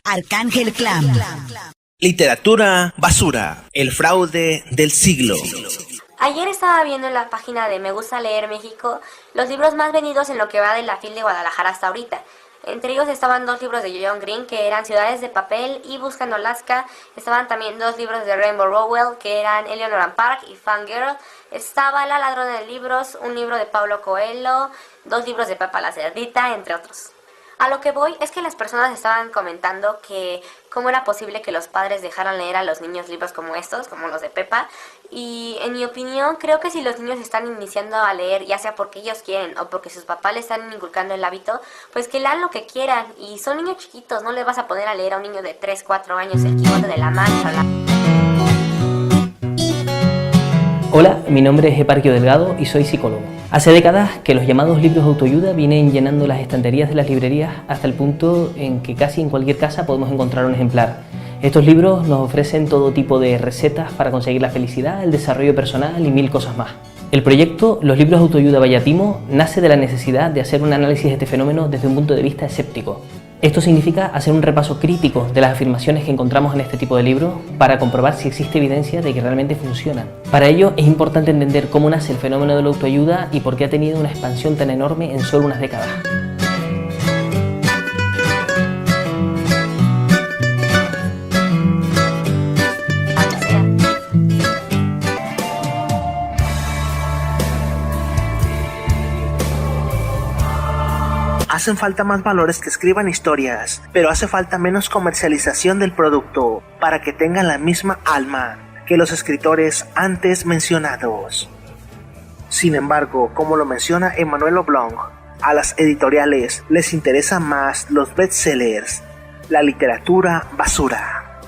Arcángel Clan. Literatura basura, el fraude del siglo. Ayer estaba viendo en la página de Me Gusta Leer México los libros más vendidos en lo que va de la FIL de Guadalajara hasta ahorita. Entre ellos estaban 2 libros de John Green, que eran Ciudades de Papel y Buscando Alaska. Estaban también 2 libros de Rainbow Rowell, que eran Eleanor and Park y Fangirl. Estaba La Ladrona de Libros, un libro de Paulo Coelho, 2 libros de Pepa la Cerdita, entre otros. A lo que voy es que las personas estaban comentando que cómo era posible que los padres dejaran leer a los niños libros como estos, como los de Pepa. Y en mi opinión, creo que si los niños están iniciando a leer, ya sea porque ellos quieren o porque sus papás les están inculcando el hábito, pues que lean lo que quieran. Y son niños chiquitos, no les vas a poner a leer a un niño de 3, 4 años El Quijote de la Mancha. Hola, mi nombre es Eparquio Delgado y soy psicólogo. Hace décadas que los llamados libros de autoayuda vienen llenando las estanterías de las librerías hasta el punto en que casi en cualquier casa podemos encontrar un ejemplar. Estos libros nos ofrecen todo tipo de recetas para conseguir la felicidad, el desarrollo personal y 1000 cosas más. El proyecto Los libros de autoayuda Vallatimo nace de la necesidad de hacer un análisis de este fenómeno desde un punto de vista escéptico. Esto significa hacer un repaso crítico de las afirmaciones que encontramos en este tipo de libros para comprobar si existe evidencia de que realmente funcionan. Para ello es importante entender cómo nace el fenómeno de la autoayuda y por qué ha tenido una expansión tan enorme en solo unas décadas. Hacen falta más valores que escriban historias, pero hace falta menos comercialización del producto para que tengan la misma alma que los escritores antes mencionados. Sin embargo, como lo menciona Emmanuel Oblong, a las editoriales les interesan más los bestsellers, la literatura basura.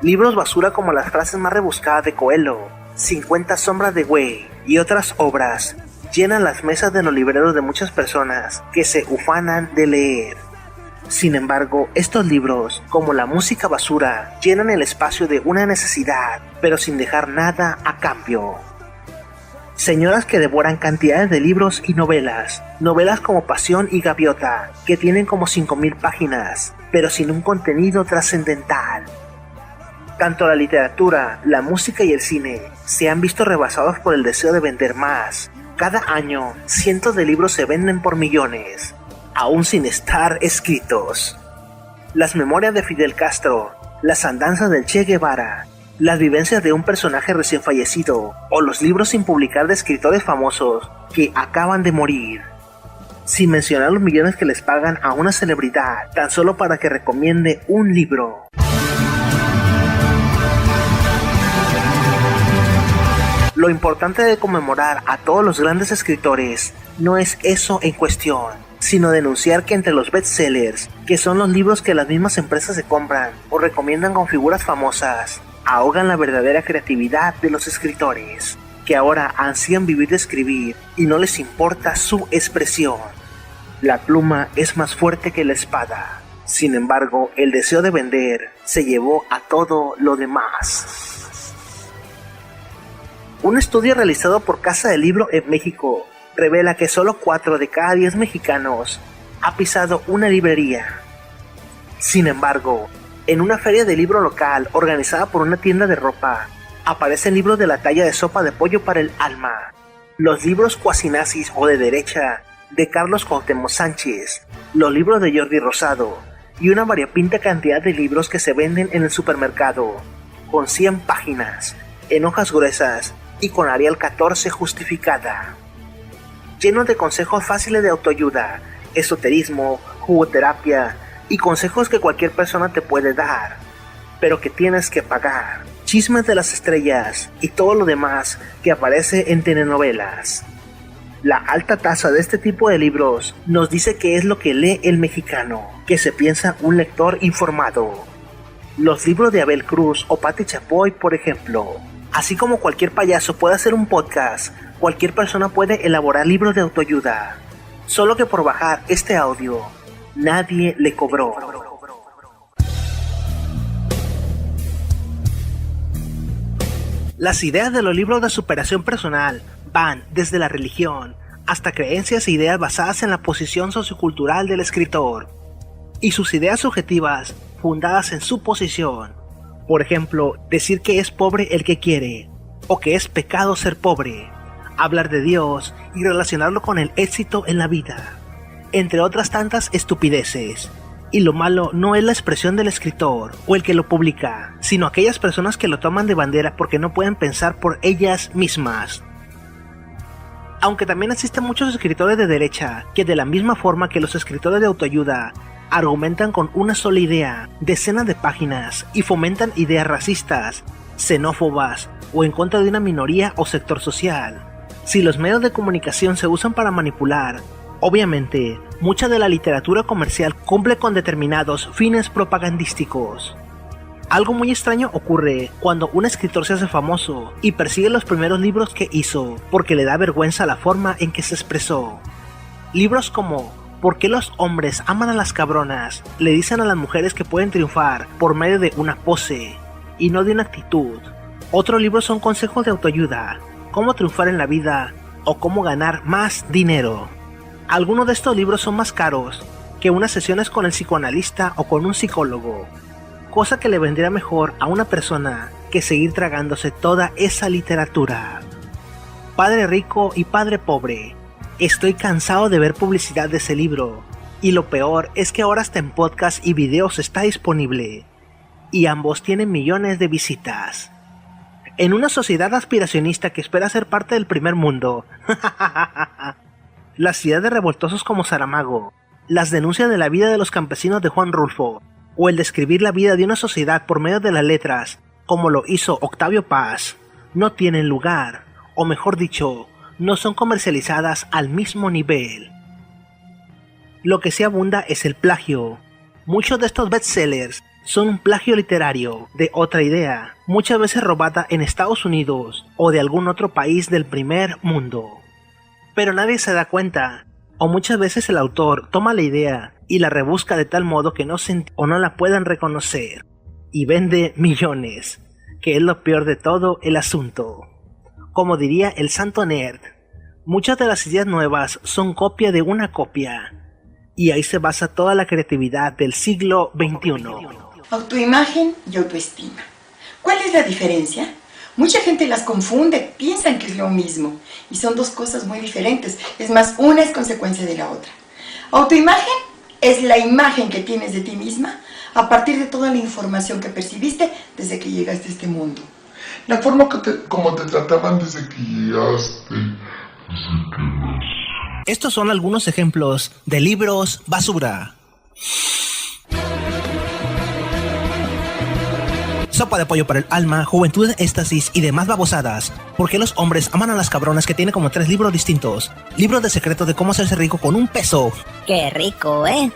Libros basura como las frases más rebuscadas de Coelho, 50 sombras de Grey y otras obras llenan las mesas de los libreros de muchas personas que se ufanan de leer. Sin embargo, estos libros, como la música basura, llenan el espacio de una necesidad, pero sin dejar nada a cambio. Señoras que devoran cantidades de libros y novelas como Pasión y Gaviota, que tienen como 5000 páginas, pero sin un contenido trascendental. Tanto la literatura, la música y el cine se han visto rebasados por el deseo de vender más. Cada año, cientos de libros se venden por millones, aún sin estar escritos. Las memorias de Fidel Castro, las andanzas del Che Guevara, las vivencias de un personaje recién fallecido, o los libros sin publicar de escritores famosos que acaban de morir. Sin mencionar los millones que les pagan a una celebridad tan solo para que recomiende un libro. Lo importante de conmemorar a todos los grandes escritores no es eso en cuestión, sino denunciar que entre los bestsellers, que son los libros que las mismas empresas se compran o recomiendan con figuras famosas, ahogan la verdadera creatividad de los escritores, que ahora ansían vivir de escribir y no les importa su expresión. La pluma es más fuerte que la espada. Sin embargo, el deseo de vender se llevó a todo lo demás. Un estudio realizado por Casa del Libro en México revela que solo 4 de cada 10 mexicanos ha pisado una librería. Sin embargo, en una feria de libro local organizada por una tienda de ropa, aparecen libros de la talla de Sopa de Pollo para el Alma, los libros cuasinazis o de derecha de Carlos Cuauhtémoc Sánchez, los libros de Jordi Rosado y una variopinta cantidad de libros que se venden en el supermercado, con 100 páginas, en hojas gruesas y con Arial 14 justificada, llenos de consejos fáciles de autoayuda, esoterismo, jugoterapia y consejos que cualquier persona te puede dar, pero que tienes que pagar, chismes de las estrellas y todo lo demás que aparece en telenovelas. La alta tasa de este tipo de libros nos dice que es lo que lee el mexicano, que se piensa un lector informado. Los libros de Abel Cruz o Patti Chapoy, por ejemplo. Así como cualquier payaso puede hacer un podcast, cualquier persona puede elaborar libros de autoayuda. Solo que por bajar este audio, nadie le cobró. Las ideas de los libros de superación personal van desde la religión hasta creencias e ideas basadas en la posición sociocultural del escritor. y sus ideas subjetivas fundadas en su posición. Por ejemplo, decir que es pobre el que quiere, o que es pecado ser pobre, hablar de Dios y relacionarlo con el éxito en la vida, entre otras tantas estupideces. Y lo malo no es la expresión del escritor o el que lo publica, sino aquellas personas que lo toman de bandera porque no pueden pensar por ellas mismas. Aunque también existen muchos escritores de derecha que, de la misma forma que los escritores de autoayuda, argumentan con una sola idea, decenas de páginas, y fomentan ideas racistas, xenófobas o en contra de una minoría o sector social. Si los medios de comunicación se usan para manipular, obviamente, mucha de la literatura comercial cumple con determinados fines propagandísticos. Algo muy extraño ocurre cuando un escritor se hace famoso y persigue los primeros libros que hizo porque le da vergüenza la forma en que se expresó. Libros como ¿Por qué los hombres aman a las cabronas? Le dicen a las mujeres que pueden triunfar por medio de una pose y no de una actitud. Otros libros son consejos de autoayuda, cómo triunfar en la vida o cómo ganar más dinero. Algunos de estos libros son más caros que unas sesiones con el psicoanalista o con un psicólogo, cosa que le vendría mejor a una persona que seguir tragándose toda esa literatura. Padre rico y padre pobre. Estoy cansado de ver publicidad de ese libro, y lo peor es que ahora hasta en podcast y videos está disponible, y ambos tienen millones de visitas. En una sociedad aspiracionista que espera ser parte del primer mundo, las ideas de revoltosos como Saramago, las denuncias de la vida de los campesinos de Juan Rulfo, o el describir la vida de una sociedad por medio de las letras, como lo hizo Octavio Paz, no tienen lugar, o mejor dicho, no son comercializadas al mismo nivel. Lo que sí abunda es el plagio. Muchos de estos bestsellers son un plagio literario de otra idea, muchas veces robada en Estados Unidos o de algún otro país del primer mundo. Pero nadie se da cuenta, o muchas veces el autor toma la idea y la rebusca de tal modo que no se o no la puedan reconocer, y vende millones, que es lo peor de todo el asunto. Como diría el santo nerd, muchas de las ideas nuevas son copia de una copia, y ahí se basa toda la creatividad del siglo XXI. Autoimagen y autoestima. ¿Cuál es la diferencia? Mucha gente las confunde, piensan que es lo mismo, y son dos cosas muy diferentes. Es más, una es consecuencia de la otra. Autoimagen es la imagen que tienes de ti misma a partir de toda la información que percibiste desde que llegaste a este mundo. La forma como te trataban desde que llegaste. Estos son algunos ejemplos de libros basura. Sopa de pollo para el alma, juventud en éxtasis y demás babosadas. ¿Por qué los hombres aman a las cabronas? Que tiene como 3 libros distintos. Libros de secretos de cómo hacerse rico con un peso. ¡Qué rico, eh!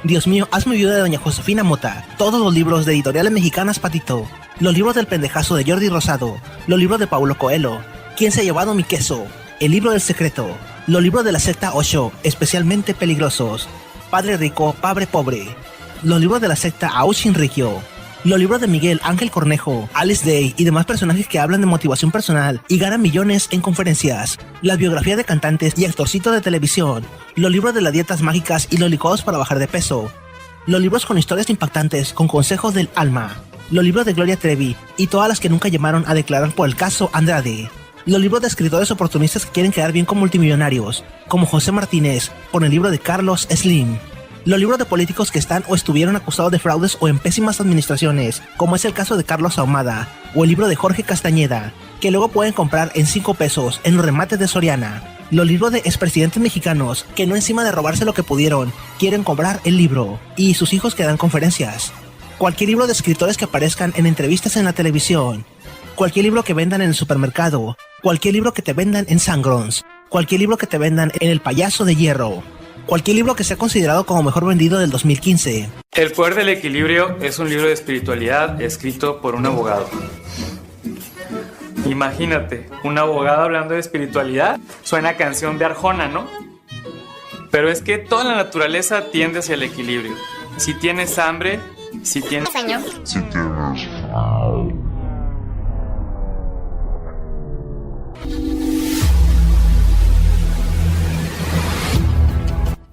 Dios mío, hazme viuda de doña Josefina Mota. Todos los libros de editoriales mexicanas, Patito. Los libros del pendejazo de Jordi Rosado. Los libros de Paulo Coelho. ¿Quién se ha llevado mi queso? El libro del secreto. Los libros de la secta Osho, especialmente peligrosos. Padre rico, padre pobre. Los libros de la secta Aum Shinrikyo. Los libros de Miguel Ángel Cornejo, Alice Day y demás personajes que hablan de motivación personal y ganan millones en conferencias. Las biografías de cantantes y actorcitos de televisión. Los libros de las dietas mágicas y los licuados para bajar de peso. Los libros con historias impactantes con consejos del alma. Los libros de Gloria Trevi y todas las que nunca llamaron a declarar por el caso Andrade. Los libros de escritores oportunistas que quieren quedar bien con multimillonarios, como José Martínez, con el libro de Carlos Slim. Los libros de políticos que están o estuvieron acusados de fraudes o en pésimas administraciones, como es el caso de Carlos Ahumada, o el libro de Jorge Castañeda, que luego pueden comprar en 5 pesos en los remates de Soriana. Los libros de expresidentes mexicanos, que no encima de robarse lo que pudieron, quieren cobrar el libro, y sus hijos que dan conferencias. Cualquier libro de escritores que aparezcan en entrevistas en la televisión. Cualquier libro que vendan en el supermercado. Cualquier libro que te vendan en Sangrons. Cualquier libro que te vendan en El Payaso de Hierro. Cualquier libro que sea considerado como mejor vendido del 2015. El poder del equilibrio es un libro de espiritualidad escrito por un abogado. Imagínate, un abogado hablando de espiritualidad. Suena a canción de Arjona, ¿no? Pero es que toda la naturaleza tiende hacia el equilibrio. Si tienes hambre, si tienes sueño,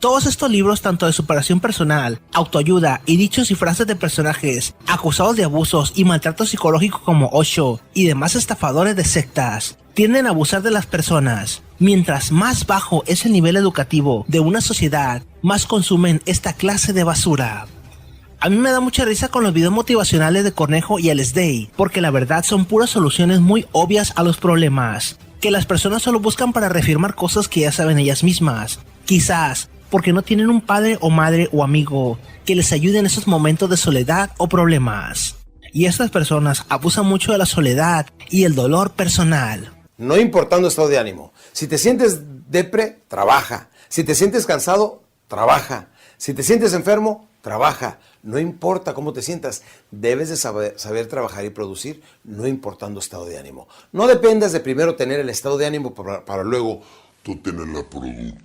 Todos estos libros, tanto de superación personal, autoayuda y dichos y frases de personajes acusados de abusos y maltrato psicológico como Osho y demás estafadores de sectas, tienden a abusar de las personas. Mientras más bajo es el nivel educativo de una sociedad, más consumen esta clase de basura. A mí me da mucha risa con los videos motivacionales de Cornejo y LSD, porque la verdad son puras soluciones muy obvias a los problemas, que las personas solo buscan para reafirmar cosas que ya saben ellas mismas. Quizás porque no tienen un padre o madre o amigo que les ayude en esos momentos de soledad o problemas. Y estas personas abusan mucho de la soledad y el dolor personal. No importando estado de ánimo. Si te sientes depre, trabaja. Si te sientes cansado, trabaja. Si te sientes enfermo, trabaja. No importa cómo te sientas, debes de saber trabajar y producir, no importando estado de ánimo. No dependas de primero tener el estado de ánimo para luego tú tener la productividad.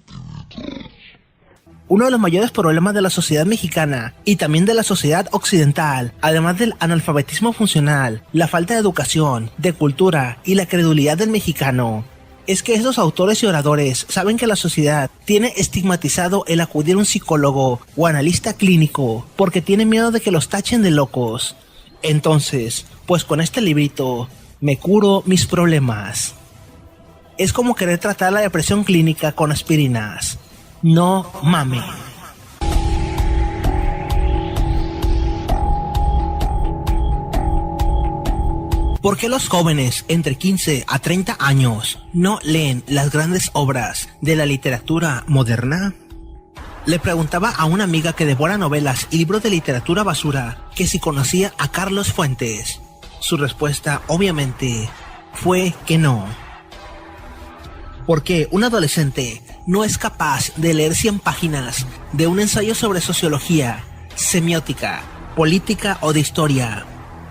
Uno de los mayores problemas de la sociedad mexicana y también de la sociedad occidental, además del analfabetismo funcional, la falta de educación, de cultura y la credulidad del mexicano, es que estos autores y oradores saben que la sociedad tiene estigmatizado el acudir a un psicólogo o analista clínico porque tiene miedo de que los tachen de locos. Entonces, pues con este librito me curo mis problemas. Es como querer tratar la depresión clínica con aspirinas. No mames. ¿Por qué los jóvenes entre 15 a 30 años no leen las grandes obras de la literatura moderna? Le preguntaba a una amiga que devora novelas y libros de literatura basura que si conocía a Carlos Fuentes. Su respuesta, obviamente, fue que no. Porque un adolescente no es capaz de leer 100 páginas de un ensayo sobre sociología, semiótica, política o de historia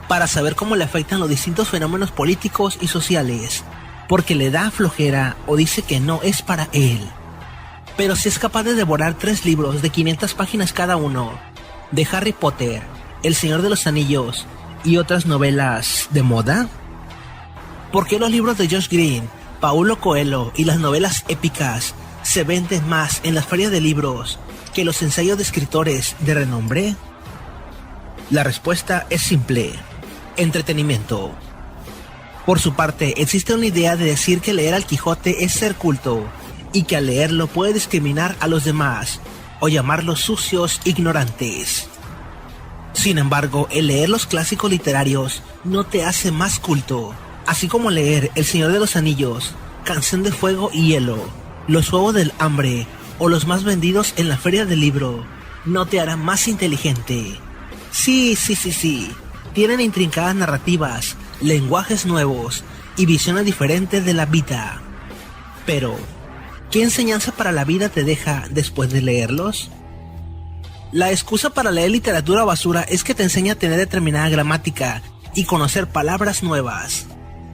para saber cómo le afectan los distintos fenómenos políticos y sociales, porque le da flojera o dice que no es para él. Pero si es capaz de devorar 3 libros de 500 páginas cada uno, de Harry Potter, El Señor de los Anillos y otras novelas de moda, ¿por qué los libros de Josh Green, Paulo Coelho y las novelas épicas se venden más en las ferias de libros que los ensayos de escritores de renombre? La respuesta es simple: entretenimiento. Por su parte, existe una idea de decir que leer al Quijote es ser culto y que al leerlo puede discriminar a los demás o llamarlos sucios ignorantes. Sin embargo, el leer los clásicos literarios no te hace más culto, así como leer El Señor de los Anillos, Canción de Fuego y Hielo, Los Juegos del Hambre o los más vendidos en la feria del libro no te hará más inteligente. Sí, tienen intrincadas narrativas, lenguajes nuevos y visiones diferentes de la vida. Pero, ¿qué enseñanza para la vida te deja después de leerlos? La excusa para leer literatura basura es que te enseña a tener determinada gramática y conocer palabras nuevas.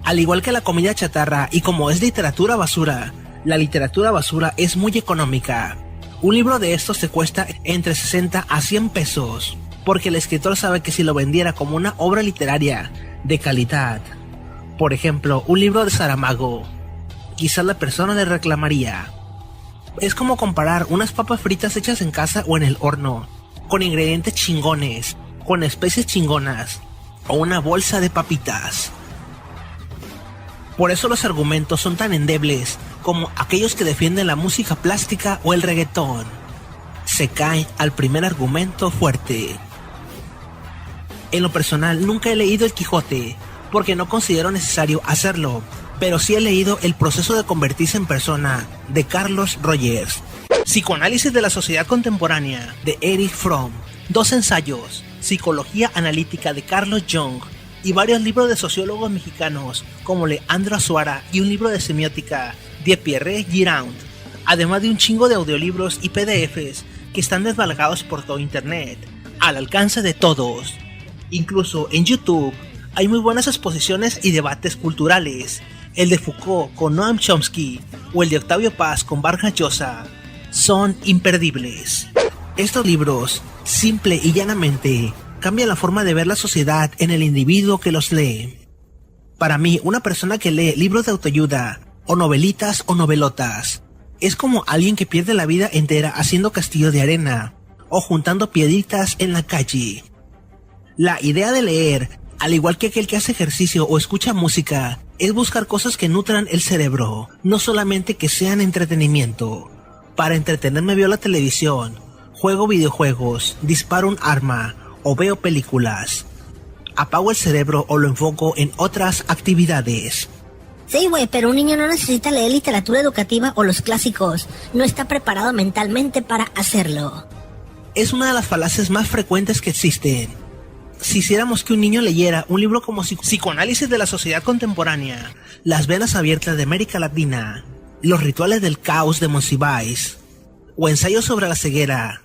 Al igual que la comida chatarra, y como es literatura basura, la literatura basura es muy económica. Un libro de estos te cuesta entre 60 a 100 pesos, porque el escritor sabe que si lo vendiera como una obra literaria de calidad, por ejemplo, un libro de Saramago, quizás la persona le reclamaría. Es como comparar unas papas fritas hechas en casa o en el horno, con ingredientes chingones, con especies chingonas, o una bolsa de papitas. Por eso los argumentos son tan endebles como aquellos que defienden la música plástica o el reggaetón. Se caen al primer argumento fuerte. En lo personal, nunca he leído El Quijote, porque no considero necesario hacerlo, pero sí he leído El proceso de convertirse en persona, de Carlos Rogers, Psicoanálisis de la sociedad contemporánea, de Erich Fromm, 2 ensayos, Psicología analítica, de Carlos Jung, y varios libros de sociólogos mexicanos, como Leandro Azuara, y un libro de semiótica, de Pierre Girard, además de un chingo de audiolibros y PDFs que están desvalgados por todo internet, al alcance de todos. Incluso en YouTube hay muy buenas exposiciones y debates culturales. El de Foucault con Noam Chomsky o el de Octavio Paz con Vargas Llosa son imperdibles. Estos libros, simple y llanamente, cambian la forma de ver la sociedad en el individuo que los lee. Para mí, una persona que lee libros de autoayuda, o novelitas o novelotas, Es como alguien que pierde la vida entera haciendo castillo de arena o juntando piedritas en la calle. La idea de leer, al igual que aquel que hace ejercicio o escucha música, es buscar cosas que nutran el cerebro, no solamente que sean entretenimiento. Para entretenerme veo la televisión, juego videojuegos, disparo un arma o veo películas. Apago el cerebro o lo enfoco en otras actividades. Sí, güey, pero un niño no necesita leer literatura educativa o los clásicos. No está preparado mentalmente para hacerlo. Es una de las falacias más frecuentes que existen. Si hiciéramos que un niño leyera un libro como Psicoanálisis de la Sociedad Contemporánea, Las Venas Abiertas de América Latina, Los Rituales del Caos de Monsiváis, o Ensayo sobre la Ceguera,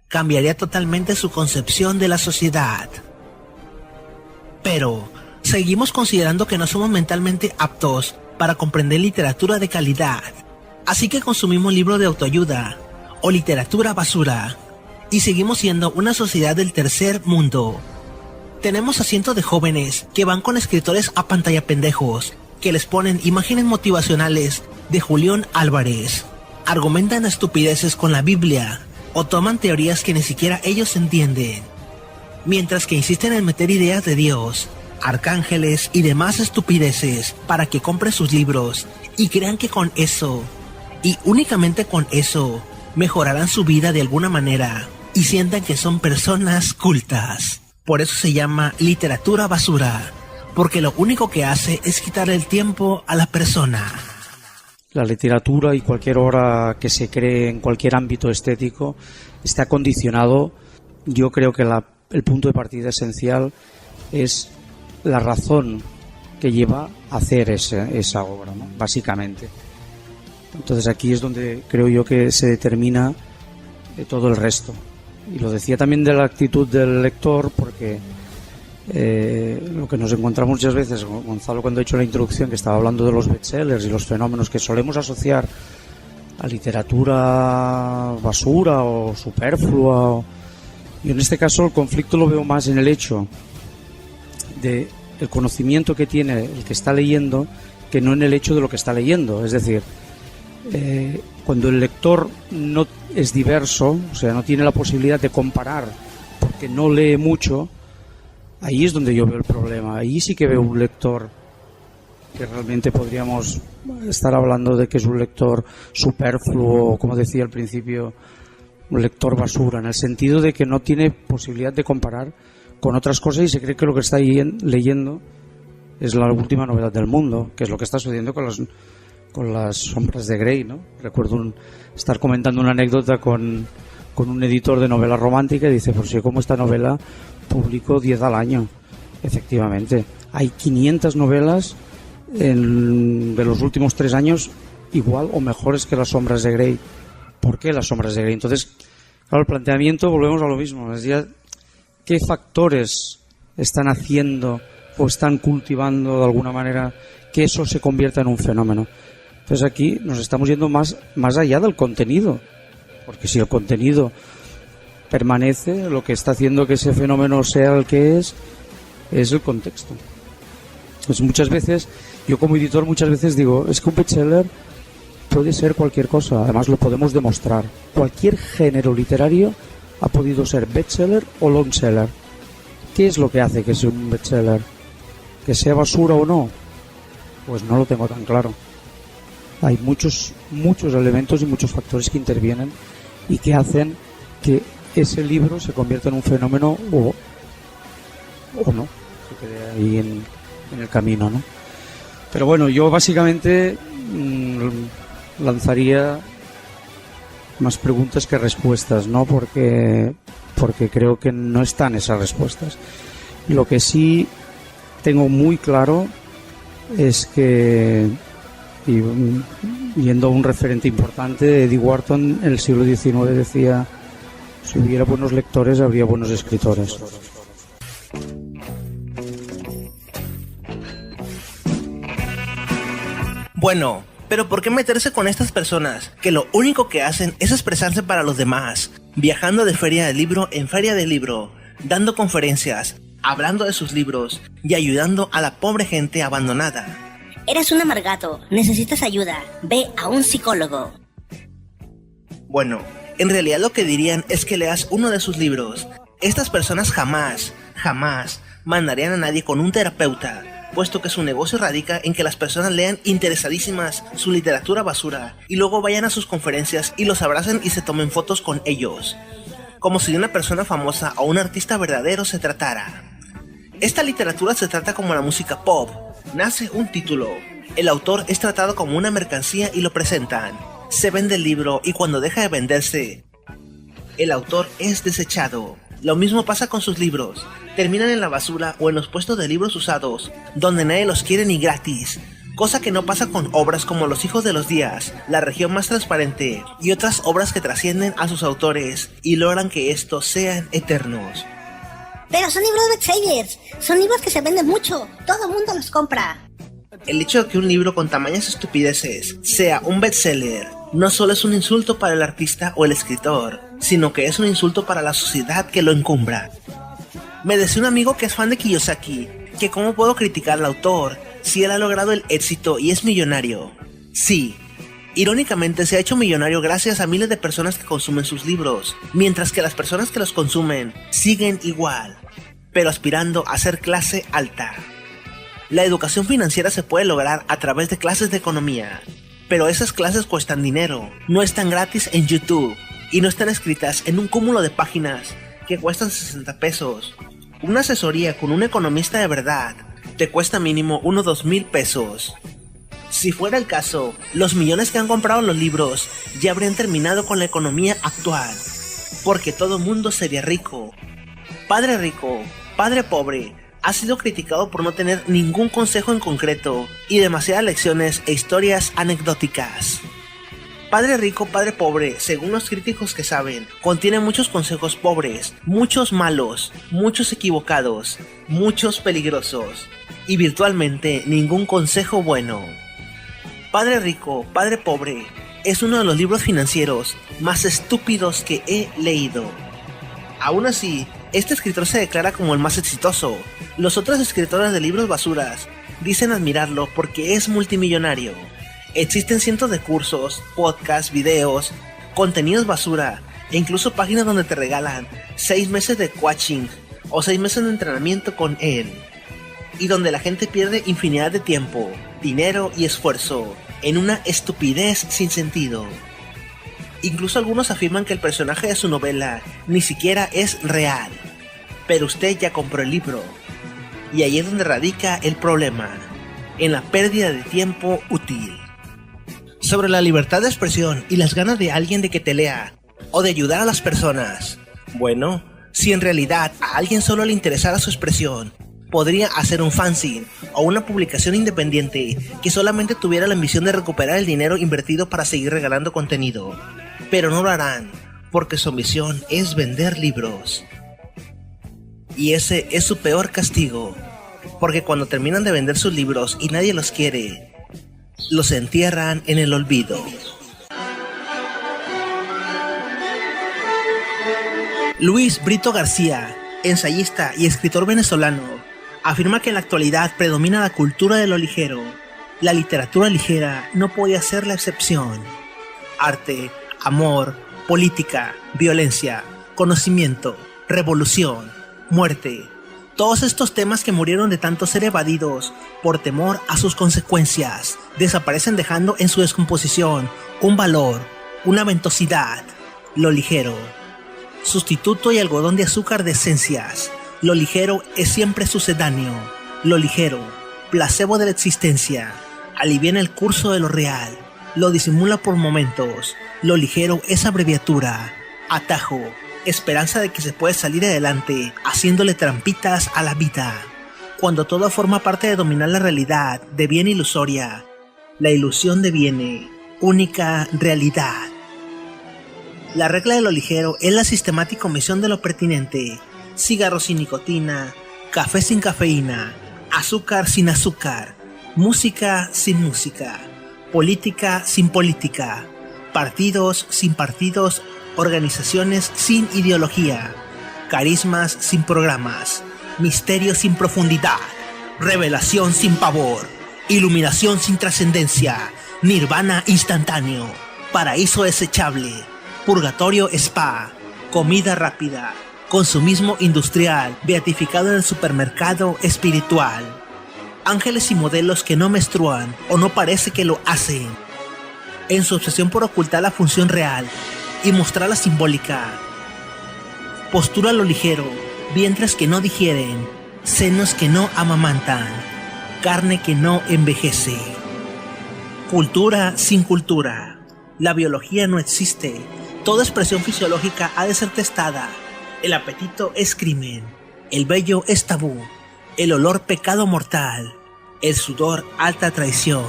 cambiaría totalmente su concepción de la sociedad. Pero seguimos considerando que no somos mentalmente aptos para comprender literatura de calidad, así que consumimos libros de autoayuda o literatura basura, y seguimos siendo una sociedad del tercer mundo. Tenemos a cientos de jóvenes que van con escritores a pantalla pendejos, que les ponen imágenes motivacionales de Julián Álvarez, argumentan estupideces con la Biblia, o toman teorías que ni siquiera ellos entienden, mientras que insisten en meter ideas de Dios, arcángeles y demás estupideces para que compren sus libros y crean que con eso, y únicamente con eso, mejorarán su vida de alguna manera y sientan que son personas cultas. Por eso se llama literatura basura, porque lo único que hace es quitar el tiempo a la persona. La literatura y cualquier obra que se cree en cualquier ámbito estético está condicionado. Yo creo que el punto de partida esencial es la razón que lleva a hacer esa obra, ¿no? Básicamente. Entonces aquí es donde creo yo que se determina todo el resto. Y lo decía también de la actitud del lector, porque lo que nos encontramos muchas veces, Gonzalo cuando ha hecho la introducción, que estaba hablando de los bestsellers y los fenómenos que solemos asociar a literatura basura o superflua, y en este caso el conflicto lo veo más en el hecho de el conocimiento que tiene el que está leyendo, que no en el hecho de lo que está leyendo. Es decir, cuando el lector no es diverso, o sea, no tiene la posibilidad de comparar porque no lee mucho, ahí es donde yo veo el problema. Ahí sí que veo un lector que realmente podríamos estar hablando de que es un lector superfluo, como decía al principio, un lector basura, en el sentido de que no tiene posibilidad de comparar con otras cosas y se cree que lo que está leyendo es la última novedad del mundo, que es lo que está sucediendo con las sombras de Grey, ¿no? Recuerdo estar comentando una anécdota con un editor de novela romántica y dice, pues yo como esta novela publico 10 al año. Efectivamente, hay 500 novelas de los últimos 3 años igual o mejores que las sombras de Grey. ¿Por qué las sombras de Grey? Entonces, claro, el planteamiento, volvemos a lo mismo, es ya qué factores están haciendo o están cultivando de alguna manera que eso se convierta en un fenómeno. Entonces aquí nos estamos yendo más allá del contenido, porque si el contenido permanece, lo que está haciendo que ese fenómeno sea el que es el contexto. Pues muchas veces, yo como editor muchas veces digo, es que un bestseller puede ser cualquier cosa, además lo podemos demostrar. Cualquier género literario ha podido ser bestseller o longseller. ¿Qué es lo que hace que sea un bestseller? ¿Que sea basura o no? Pues no lo tengo tan claro. Hay muchos elementos y muchos factores que intervienen y que hacen que ese libro se convierta en un fenómeno o no, se quede ahí en el camino, ¿no? Pero bueno, yo básicamente lanzaría más preguntas que respuestas, ¿no? Porque creo que no están esas respuestas. Lo que sí tengo muy claro es que, y yendo a un referente importante, Eddie Wharton en el siglo XIX decía, si hubiera buenos lectores habría buenos escritores. Bueno, pero ¿por qué meterse con estas personas que lo único que hacen es expresarse para los demás, viajando de feria de libro en feria de libro, dando conferencias, hablando de sus libros y ayudando a la pobre gente abandonada? Eres un amargato, necesitas ayuda, ve a un psicólogo. Bueno, en realidad lo que dirían es que leas uno de sus libros. Estas personas jamás mandarían a nadie con un terapeuta, puesto que su negocio radica en que las personas lean interesadísimas su literatura basura y luego vayan a sus conferencias y los abracen y se tomen fotos con ellos, como si de una persona famosa o un artista verdadero se tratara. Esta literatura se trata como la música pop. Nace un título, el autor es tratado como una mercancía y lo presentan. Se vende el libro y cuando deja de venderse, el autor es desechado. Lo mismo pasa con sus libros. Terminan en la basura o en los puestos de libros usados, donde nadie los quiere ni gratis. Cosa que no pasa con obras como Los Hijos de los Días, La Región Más Transparente y otras obras que trascienden a sus autores y logran que estos sean eternos. Pero son libros bestsellers, son libros que se venden mucho, todo el mundo los compra. El hecho de que un libro con tamañas estupideces sea un bestseller no solo es un insulto para el artista o el escritor, sino que es un insulto para la sociedad que lo encumbra. Me decía un amigo que es fan de Kiyosaki, que cómo puedo criticar al autor si él ha logrado el éxito y es millonario. Sí, irónicamente se ha hecho millonario gracias a miles de personas que consumen sus libros, mientras que las personas que los consumen siguen igual, pero aspirando a ser clase alta. La educación financiera se puede lograr a través de clases de economía, pero esas clases cuestan dinero, no están gratis en YouTube y no están escritas en un cúmulo de páginas que cuestan 60 pesos. Una asesoría con un economista de verdad te cuesta mínimo unos 2,000 pesos. Si fuera el caso, los millones que han comprado los libros ya habrían terminado con la economía actual, porque todo mundo sería rico. Rico, Padre Pobre ha sido criticado por no tener ningún consejo en concreto y demasiadas lecciones e historias anecdóticas. Padre Rico, Padre Pobre, según los críticos que saben, contiene muchos consejos pobres, muchos malos, muchos equivocados, muchos peligrosos y virtualmente ningún consejo bueno. Padre Rico, Padre Pobre es uno de los libros financieros más estúpidos que he leído. Aún así, este escritor se declara como el más exitoso. Los otros escritores de libros basuras dicen admirarlo porque es multimillonario. Existen cientos de cursos, podcasts, videos, contenidos basura e incluso páginas donde te regalan 6 meses de coaching o 6 meses de entrenamiento con él, y donde la gente pierde infinidad de tiempo, dinero y esfuerzo en una estupidez sin sentido. Incluso algunos afirman que el personaje de su novela ni siquiera es real, pero usted ya compró el libro, y ahí es donde radica el problema, en la pérdida de tiempo útil. Sobre la libertad de expresión y las ganas de alguien de que te lea, o de ayudar a las personas. Bueno, si en realidad a alguien solo le interesara su expresión, podría hacer un fanzine o una publicación independiente que solamente tuviera la ambición de recuperar el dinero invertido para seguir regalando contenido. Pero no lo harán, porque su ambición es vender libros. Y ese es su peor castigo, porque cuando terminan de vender sus libros y nadie los quiere, los entierran en el olvido. Luis Brito García, ensayista y escritor venezolano, afirma que en la actualidad predomina la cultura de lo ligero. La literatura ligera no podía ser la excepción. Arte, amor, política, violencia, conocimiento, revolución, muerte. Todos estos temas que murieron de tanto ser evadidos por temor a sus consecuencias, desaparecen dejando en su descomposición un valor, una ventosidad, lo ligero. Sustituto y algodón de azúcar de esencias. Lo ligero es siempre sucedáneo. Lo ligero, placebo de la existencia. Aliviana el curso de lo real. Lo disimula por momentos. Lo ligero es abreviatura, atajo, esperanza de que se puede salir adelante, haciéndole trampitas a la vida. Cuando todo forma parte de dominar la realidad, deviene ilusoria. La ilusión deviene única realidad. La regla de lo ligero es la sistemática omisión de lo pertinente. Cigarro sin nicotina, café sin cafeína, azúcar sin azúcar, música sin música, política sin política, partidos sin partidos, organizaciones sin ideología, carismas sin programas, misterio sin profundidad, revelación sin pavor, iluminación sin trascendencia, nirvana instantáneo, paraíso desechable, Purgatorio Spa, comida rápida, consumismo industrial, beatificado en el supermercado espiritual. Ángeles y modelos que no menstruan o no parece que lo hacen, en su obsesión por ocultar la función real y mostrar la simbólica. Postura a lo ligero, vientres que no digieren, senos que no amamantan, carne que no envejece. Cultura sin cultura. La biología no existe. Toda expresión fisiológica ha de ser testada. El apetito es crimen. El vello es tabú. El olor pecado mortal. El sudor alta traición.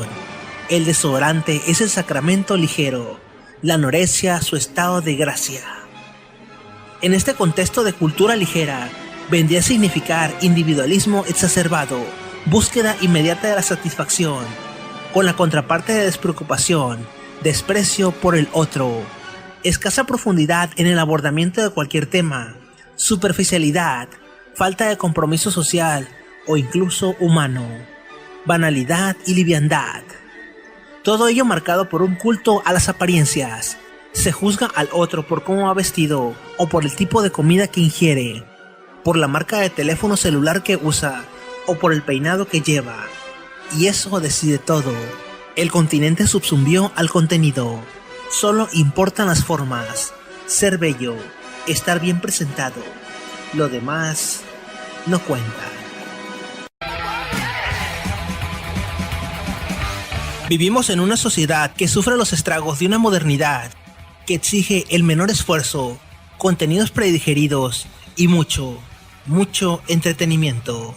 El desodorante es el sacramento ligero. La anorexia su estado de gracia. En este contexto de cultura ligera, vendría a significar individualismo exacerbado, búsqueda inmediata de la satisfacción, con la contraparte de despreocupación, desprecio por el otro, escasa profundidad en el abordamiento de cualquier tema, superficialidad, falta de compromiso social o incluso humano, banalidad y liviandad. Todo ello marcado por un culto a las apariencias. Se juzga al otro por cómo va vestido o por el tipo de comida que ingiere, por la marca de teléfono celular que usa o por el peinado que lleva. Y eso decide todo. El continente subsumbió al contenido. Solo importan las formas, ser bello, estar bien presentado. Lo demás no cuenta. Vivimos en una sociedad que sufre los estragos de una modernidad que exige el menor esfuerzo, contenidos predigeridos y mucho entretenimiento.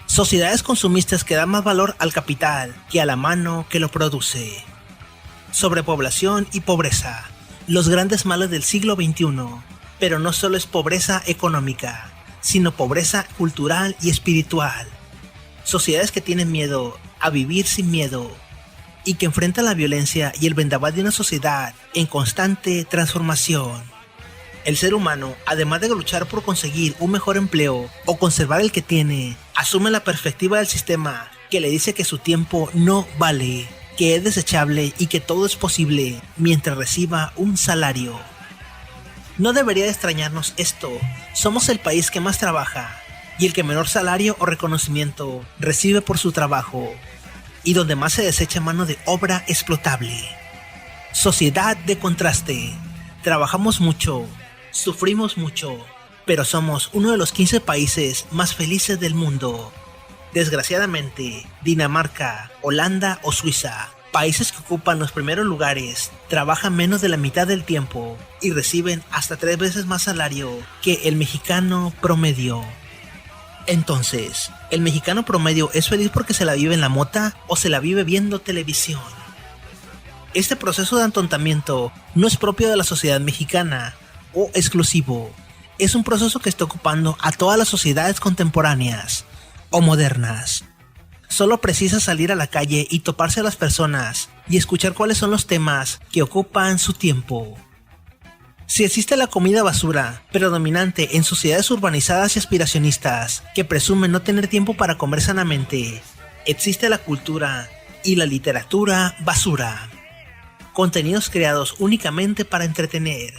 Sociedades consumistas que dan más valor al capital que a la mano que lo produce. Sobrepoblación y pobreza, los grandes males del siglo XXI, pero no solo es pobreza económica, sino pobreza cultural y espiritual. Sociedades que tienen miedo a vivir sin miedo y que enfrentan la violencia y el vendaval de una sociedad en constante transformación. El ser humano, además de luchar por conseguir un mejor empleo o conservar el que tiene, asume la perspectiva del sistema que le dice que su tiempo no vale, que es desechable y que todo es posible mientras reciba un salario. No debería de extrañarnos esto. Somos el país que más trabaja y el que menor salario o reconocimiento recibe por su trabajo, y donde más se desecha mano de obra explotable. Sociedad de contraste. Trabajamos mucho, sufrimos mucho, pero somos uno de los 15 países más felices del mundo. Desgraciadamente, Dinamarca, Holanda o Suiza, países que ocupan los primeros lugares, trabajan menos de la mitad del tiempo y reciben hasta 3 veces más salario que el mexicano promedio. Entonces, ¿el mexicano promedio es feliz porque se la vive en la mota o se la vive viendo televisión? Este proceso de atontamiento no es propio de la sociedad mexicana o exclusivo. Es un proceso que está ocupando a todas las sociedades contemporáneas o modernas. Solo precisa salir a la calle y toparse a las personas y escuchar cuáles son los temas que ocupan su tiempo. Si existe la comida basura, predominante en sociedades urbanizadas y aspiracionistas, que presumen no tener tiempo para comer sanamente, existe la cultura y la literatura basura. Contenidos creados únicamente para entretener.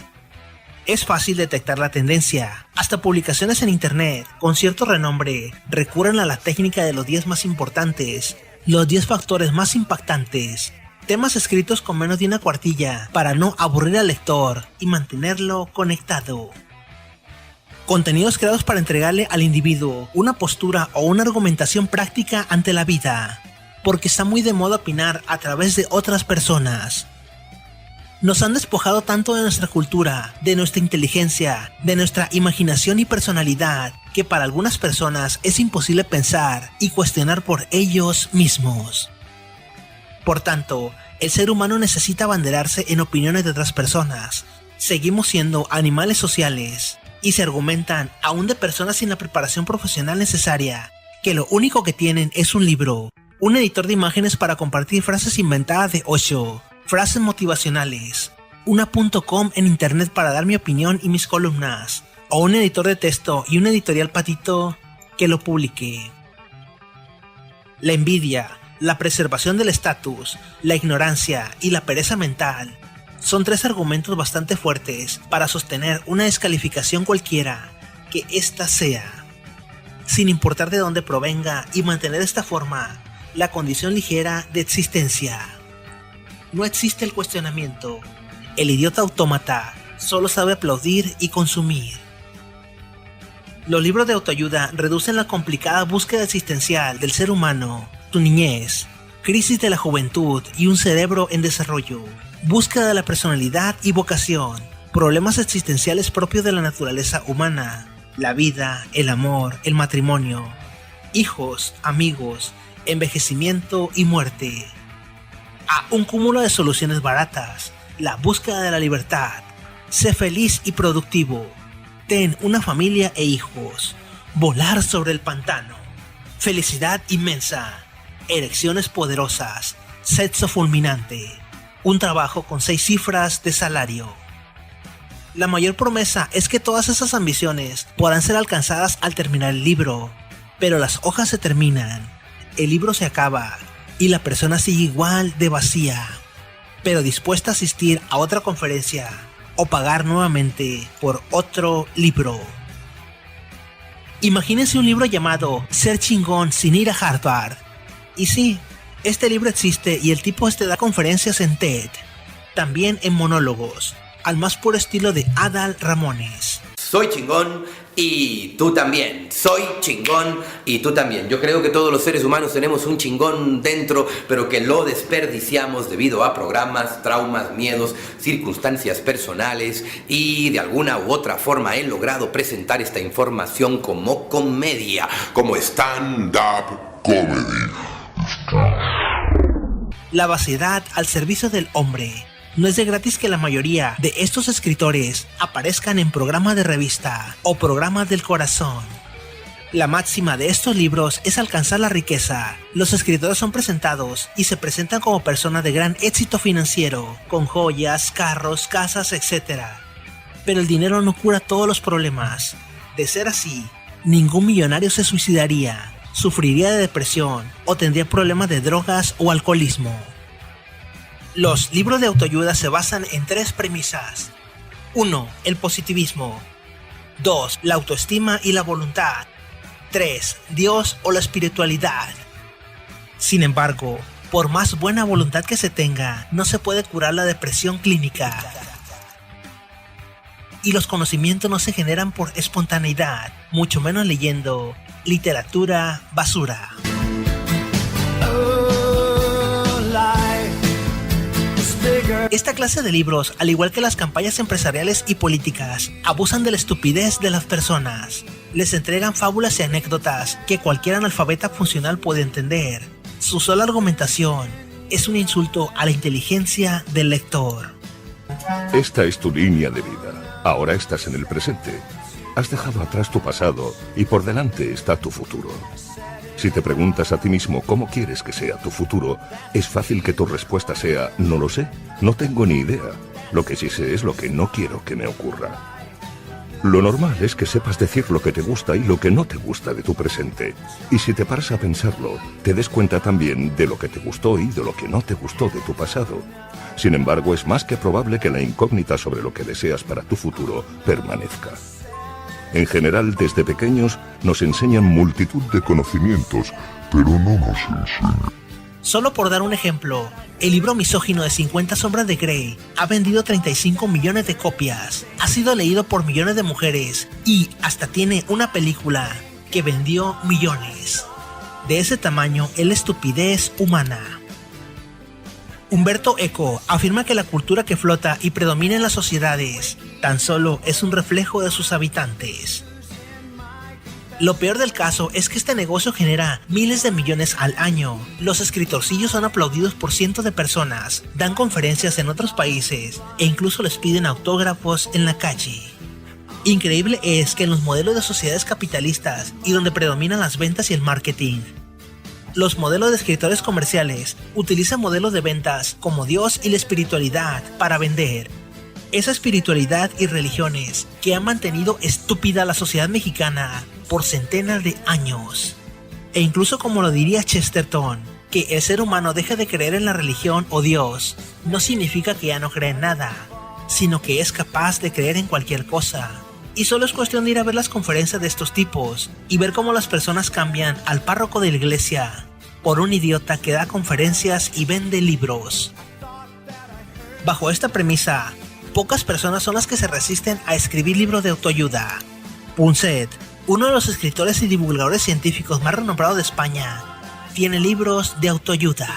Es fácil detectar la tendencia. Hasta publicaciones en internet, con cierto renombre, recurren a la técnica de los 10 más importantes, los 10 factores más impactantes, temas escritos con menos de una cuartilla para no aburrir al lector y mantenerlo conectado. Contenidos creados para entregarle al individuo una postura o una argumentación práctica ante la vida, porque está muy de moda opinar a través de otras personas. Nos han despojado tanto de nuestra cultura, de nuestra inteligencia, de nuestra imaginación y personalidad, que para algunas personas es imposible pensar y cuestionar por ellos mismos. Por tanto, el ser humano necesita abanderarse en opiniones de otras personas. Seguimos siendo animales sociales y se argumentan, aún de personas sin la preparación profesional necesaria, que lo único que tienen es un libro, un editor de imágenes para compartir frases inventadas de Osho, frases motivacionales, una .com en internet para dar mi opinión y mis columnas, o un editor de texto y un editorial patito que lo publique. La envidia, la preservación del estatus, la ignorancia y la pereza mental Son 3 argumentos bastante fuertes para sostener una descalificación cualquiera que ésta sea, sin importar de dónde provenga, y mantener de esta forma la condición ligera de existencia. No existe el cuestionamiento. El idiota autómata solo sabe aplaudir y consumir. Los libros de autoayuda reducen la complicada búsqueda existencial del ser humano, su niñez, crisis de la juventud y un cerebro en desarrollo, búsqueda de la personalidad y vocación, problemas existenciales propios de la naturaleza humana, la vida, el amor, el matrimonio, hijos, amigos, envejecimiento y muerte. A un cúmulo de soluciones baratas, la búsqueda de la libertad, sé feliz y productivo, ten una familia e hijos, volar sobre el pantano, felicidad inmensa, erecciones poderosas, sexo fulminante, un trabajo con 6 cifras de salario. La mayor promesa es que todas esas ambiciones podrán ser alcanzadas al terminar el libro, pero las hojas se terminan, el libro se acaba y la persona sigue igual de vacía, pero dispuesta a asistir a otra conferencia o pagar nuevamente por otro libro. Imagínense un libro llamado Ser chingón sin ir a Harvard. Y sí, este libro existe y el tipo da conferencias en TED, también en monólogos, al más puro estilo de Adal Ramones. Soy chingón y tú también. Soy chingón y tú también. Yo creo que todos los seres humanos tenemos un chingón dentro, pero que lo desperdiciamos debido a programas, traumas, miedos, circunstancias personales, y de alguna u otra forma he logrado presentar esta información como comedia, como stand-up comedy. La vaciedad al servicio del hombre. No es de gratis que la mayoría de estos escritores aparezcan en programas de revista o programas del corazón. La máxima de estos libros es alcanzar la riqueza. Los escritores son presentados y se presentan como personas de gran éxito financiero, con joyas, carros, casas, etc. Pero el dinero no cura todos los problemas. De ser así, ningún millonario se suicidaría, sufriría de depresión o tendría problemas de drogas o alcoholismo. Los libros de autoayuda se basan en 3 premisas. 1. El positivismo. 2. La autoestima y la voluntad. 3. Dios o la espiritualidad. Sin embargo, por más buena voluntad que se tenga, no se puede curar la depresión clínica. Y los conocimientos no se generan por espontaneidad, mucho menos leyendo literatura basura. Esta clase de libros, al igual que las campañas empresariales y políticas, abusan de la estupidez de las personas. Les entregan fábulas y anécdotas que cualquier analfabeta funcional puede entender. Su sola argumentación es un insulto a la inteligencia del lector. Esta es tu línea de vida. Ahora estás en el presente. Has dejado atrás tu pasado y por delante está tu futuro. Si te preguntas a ti mismo cómo quieres que sea tu futuro, es fácil que tu respuesta sea: no lo sé, no tengo ni idea. Lo que sí sé es lo que no quiero que me ocurra. Lo normal es que sepas decir lo que te gusta y lo que no te gusta de tu presente. Y si te paras a pensarlo, te des cuenta también de lo que te gustó y de lo que no te gustó de tu pasado. Sin embargo, es más que probable que la incógnita sobre lo que deseas para tu futuro permanezca. En general, desde pequeños, nos enseñan multitud de conocimientos, pero no nos enseñan. Solo por dar un ejemplo, el libro misógino de 50 sombras de Grey ha vendido 35 millones de copias, ha sido leído por millones de mujeres y hasta tiene una película que vendió millones. De ese tamaño es la estupidez humana. Humberto Eco afirma que la cultura que flota y predomina en las sociedades tan solo es un reflejo de sus habitantes. Lo peor del caso es que este negocio genera miles de millones al año. Los escritorcillos son aplaudidos por cientos de personas, dan conferencias en otros países e incluso les piden autógrafos en la calle. Increíble es que en los modelos de sociedades capitalistas y donde predominan las ventas y el marketing, los modelos de escritores comerciales utilizan modelos de ventas como Dios y la espiritualidad para vender. Esa espiritualidad y religiones que han mantenido estúpida a la sociedad mexicana por centenas de años. E incluso, como lo diría Chesterton, que el ser humano deja de creer en la religión o Dios no significa que ya no cree en nada, sino que es capaz de creer en cualquier cosa. Y solo es cuestión de ir a ver las conferencias de estos tipos y ver cómo las personas cambian al párroco de la iglesia por un idiota que da conferencias y vende libros. Bajo esta premisa, pocas personas son las que se resisten a escribir libros de autoayuda. Punset, uno de los escritores y divulgadores científicos más renombrados de España, tiene libros de autoayuda.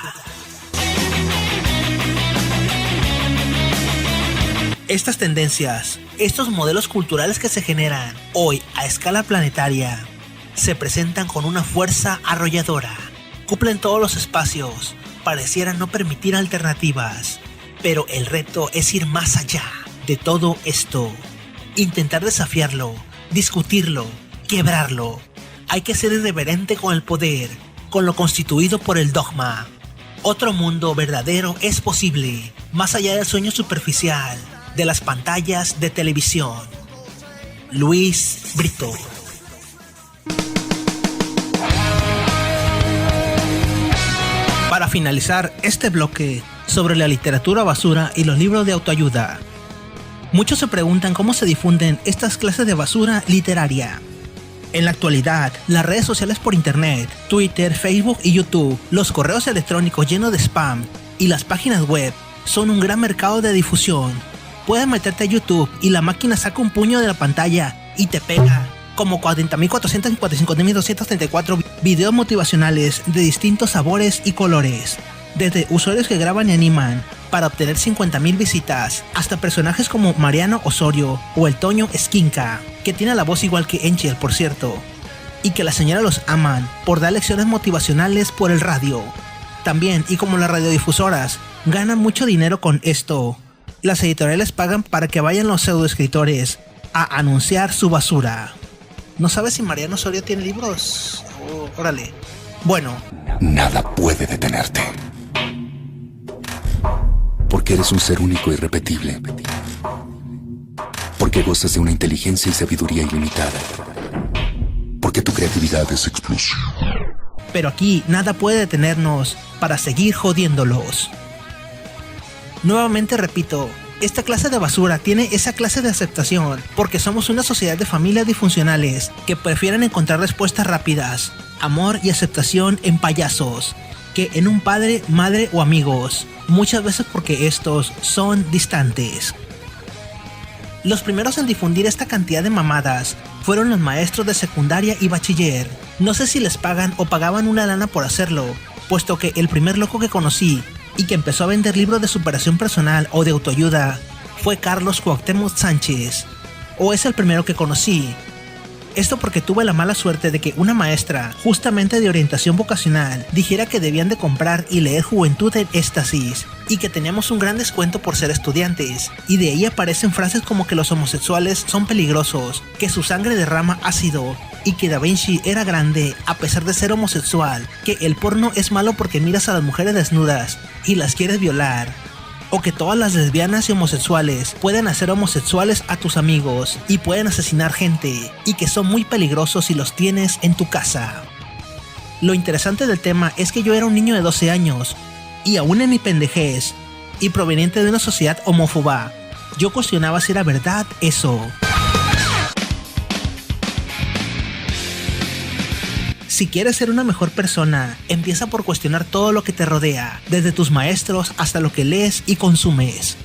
Estas tendencias, estos modelos culturales que se generan hoy a escala planetaria, se presentan con una fuerza arrolladora. Cumplen todos los espacios, parecieran no permitir alternativas, pero el reto es ir más allá de todo esto. Intentar desafiarlo, discutirlo, quebrarlo. Hay que ser irreverente con el poder, con lo constituido por el dogma. Otro mundo verdadero es posible, más allá del sueño superficial de las pantallas de televisión. Luis Brito. Para finalizar este bloque sobre la literatura basura y los libros de autoayuda, muchos se preguntan cómo se difunden estas clases de basura literaria. En la actualidad, las redes sociales por internet, Twitter, Facebook y YouTube, los correos electrónicos llenos de spam y las páginas web son un gran mercado de difusión. Puedes meterte a YouTube y la máquina saca un puño de la pantalla y te pega como 40.455.234 videos motivacionales de distintos sabores y colores. Desde usuarios que graban y animan para obtener 50.000 visitas, hasta personajes como Mariano Osorio o el Toño Esquinca, que tiene la voz igual que Angel, por cierto, y que la señora los aman por dar lecciones motivacionales por el radio. También, y como las radiodifusoras ganan mucho dinero con esto, las editoriales pagan para que vayan los pseudoescritores a anunciar su basura. ¿No sabes si Mariano Osorio tiene libros? Órale. Bueno. Nada puede detenerte. Porque eres un ser único e irrepetible. Porque gozas de una inteligencia y sabiduría ilimitada. Porque tu creatividad es explosiva. Pero aquí nada puede detenernos para seguir jodiéndolos. Nuevamente repito, esta clase de basura tiene esa clase de aceptación porque somos una sociedad de familias disfuncionales que prefieren encontrar respuestas rápidas, amor y aceptación en payasos, que en un padre, madre o amigos, muchas veces porque estos son distantes. Los primeros en difundir esta cantidad de mamadas fueron los maestros de secundaria y bachiller. No sé si les pagan o pagaban una lana por hacerlo, puesto que el primer loco que conocí y que empezó a vender libros de superación personal o de autoayuda fue Carlos Cuauhtémoc Sánchez, o es el primero que conocí. Esto porque tuve la mala suerte de que una maestra, justamente de orientación vocacional, dijera que debían de comprar y leer Juventud en Éxtasis, y que teníamos un gran descuento por ser estudiantes, y de ahí aparecen frases como que los homosexuales son peligrosos, que su sangre derrama ácido, y que Da Vinci era grande a pesar de ser homosexual, que el porno es malo porque miras a las mujeres desnudas y las quieres violar, o que todas las lesbianas y homosexuales pueden hacer homosexuales a tus amigos y pueden asesinar gente, y que son muy peligrosos si los tienes en tu casa. Lo interesante del tema es que yo era un niño de 12 años, y aún en mi pendejez, y proveniente de una sociedad homófoba, yo cuestionaba si era verdad eso. Si quieres ser una mejor persona, empieza por cuestionar todo lo que te rodea, desde tus maestros hasta lo que lees y consumes.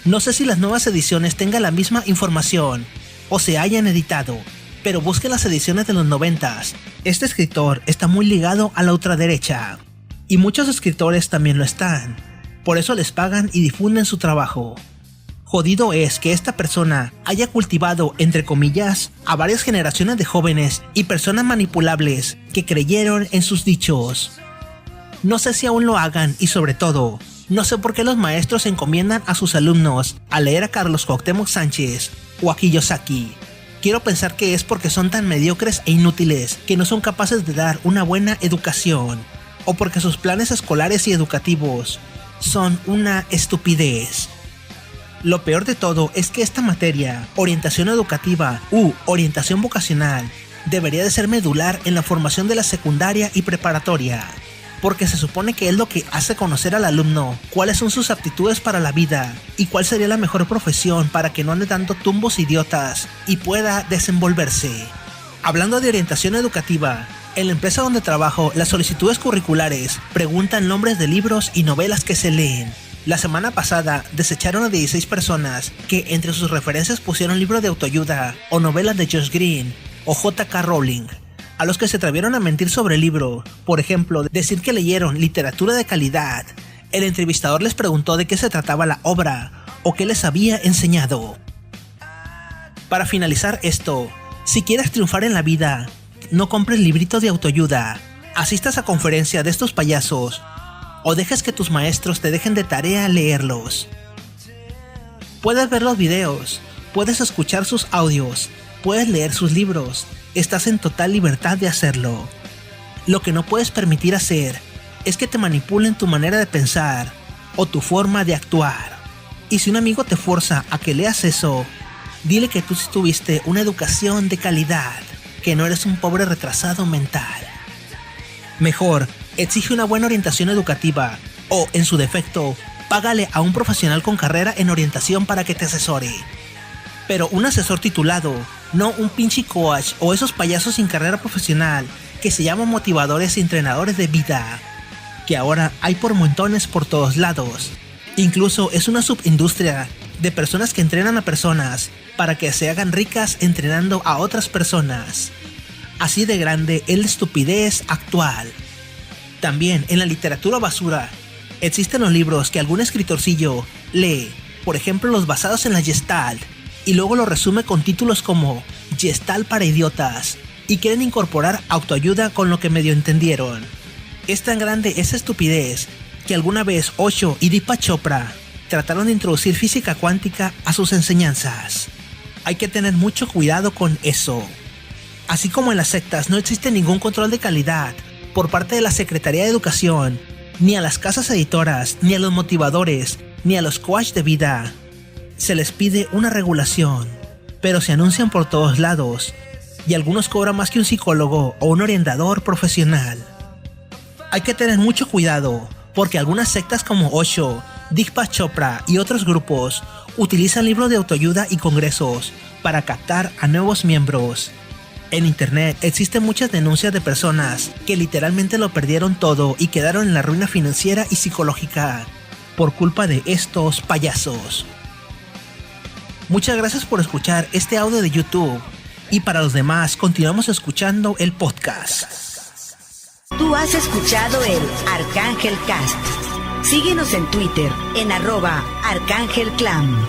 No sé si las nuevas ediciones tengan la misma información o se hayan editado, pero busque las ediciones de los 90s. Este escritor está muy ligado a la ultraderecha, y muchos escritores también lo están. Por eso les pagan y difunden su trabajo. Jodido es que esta persona haya cultivado, entre comillas, a varias generaciones de jóvenes y personas manipulables que creyeron en sus dichos. No sé si aún lo hagan y sobre todo, no sé por qué los maestros encomiendan a sus alumnos a leer a Carlos Cuauhtémoc Sánchez o a Kiyosaki. Quiero pensar que es porque son tan mediocres e inútiles que no son capaces de dar una buena educación, o porque sus planes escolares y educativos son una estupidez. Lo peor de todo es que esta materia, orientación educativa u orientación vocacional, debería de ser medular en la formación de la secundaria y preparatoria. porque se supone que es lo que hace conocer al alumno cuáles son sus aptitudes para la vida y cuál sería la mejor profesión para que no ande dando tumbos idiotas y pueda desenvolverse. Hablando de orientación educativa, en la empresa donde trabajo, las solicitudes curriculares preguntan nombres de libros y novelas que se leen. La semana pasada desecharon a 16 personas que entre sus referencias pusieron libros de autoayuda o novelas de Josh Green o J.K. Rowling. A los que se atrevieron a mentir sobre el libro, por ejemplo, decir que leyeron literatura de calidad, el entrevistador les preguntó de qué se trataba la obra o qué les había enseñado. Para finalizar esto, si quieres triunfar en la vida, no compres libritos de autoayuda, asistas a conferencias de estos payasos o dejes que tus maestros te dejen de tarea leerlos. Puedes ver los videos, puedes escuchar sus audios, puedes leer sus libros, estás en total libertad de hacerlo. Lo que no puedes permitir hacer es que te manipulen tu manera de pensar o tu forma de actuar. Y si un amigo te fuerza a que leas eso, dile que tú sí tuviste una educación de calidad, que no eres un pobre retrasado mental. Mejor, exige una buena orientación educativa o, en su defecto, págale a un profesional con carrera en orientación para que te asesore. Pero un asesor titulado, no un pinche coach o esos payasos sin carrera profesional que se llaman motivadores y entrenadores de vida, que ahora hay por montones por todos lados. Incluso es una subindustria de personas que entrenan a personas para que se hagan ricas entrenando a otras personas. Así de grande es la estupidez actual. También en la literatura basura existen los libros que algún escritorcillo lee, por ejemplo los basados en la Gestalt, y luego lo resume con títulos como Gestalt para idiotas, y quieren incorporar autoayuda con lo que medio entendieron. Es tan grande esa estupidez que alguna vez Osho y Deepak Chopra trataron de introducir física cuántica a sus enseñanzas. Hay que tener mucho cuidado con eso. Así como en las sectas no existe ningún control de calidad por parte de la Secretaría de Educación, ni a las casas editoras, ni a los motivadores, ni a los coach de vida, se les pide una regulación, pero se anuncian por todos lados, y algunos cobran más que un psicólogo o un orientador profesional. Hay que tener mucho cuidado, porque algunas sectas como Osho, Deepak Chopra y otros grupos utilizan libros de autoayuda y congresos para captar a nuevos miembros. En internet existen muchas denuncias de personas que literalmente lo perdieron todo y quedaron en la ruina financiera y psicológica por culpa de estos payasos. Muchas gracias por escuchar este audio de YouTube, y para los demás continuamos escuchando el podcast. Tú has escuchado el Arcángel Cast. Síguenos en Twitter en @ArcángelClam.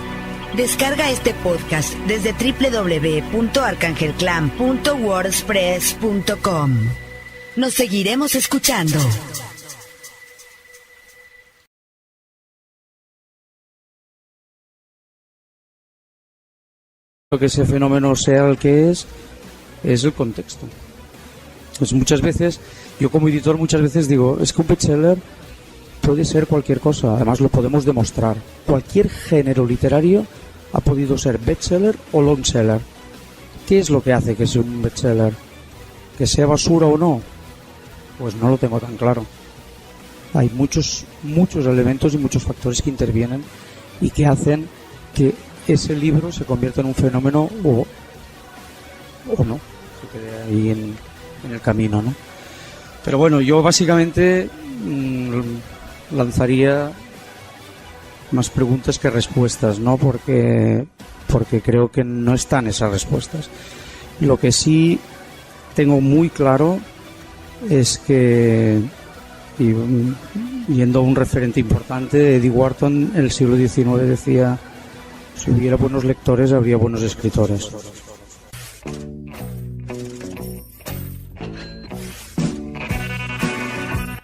Descarga este podcast desde www.arcangelclam.wordpress.com. Nos seguiremos escuchando. Que ese fenómeno sea el que es el contexto. Pues muchas veces, yo como editor muchas veces digo, es que un bestseller puede ser cualquier cosa, además lo podemos demostrar. Cualquier género literario ha podido ser bestseller o longseller. ¿Qué es lo que hace que sea un bestseller? ¿Que sea basura o no? Pues no lo tengo tan claro. Hay muchos elementos y muchos factores que intervienen y que hacen que ese libro se convierta en un fenómeno o no, se quede ahí en el camino, ¿no? Pero bueno, yo básicamente lanzaría más preguntas que respuestas, ¿no? Porque creo que no están esas respuestas. Lo que sí tengo muy claro es que, y yendo a un referente importante, Eddie Wharton en el siglo XIX decía: si hubiera buenos lectores, habría buenos escritores.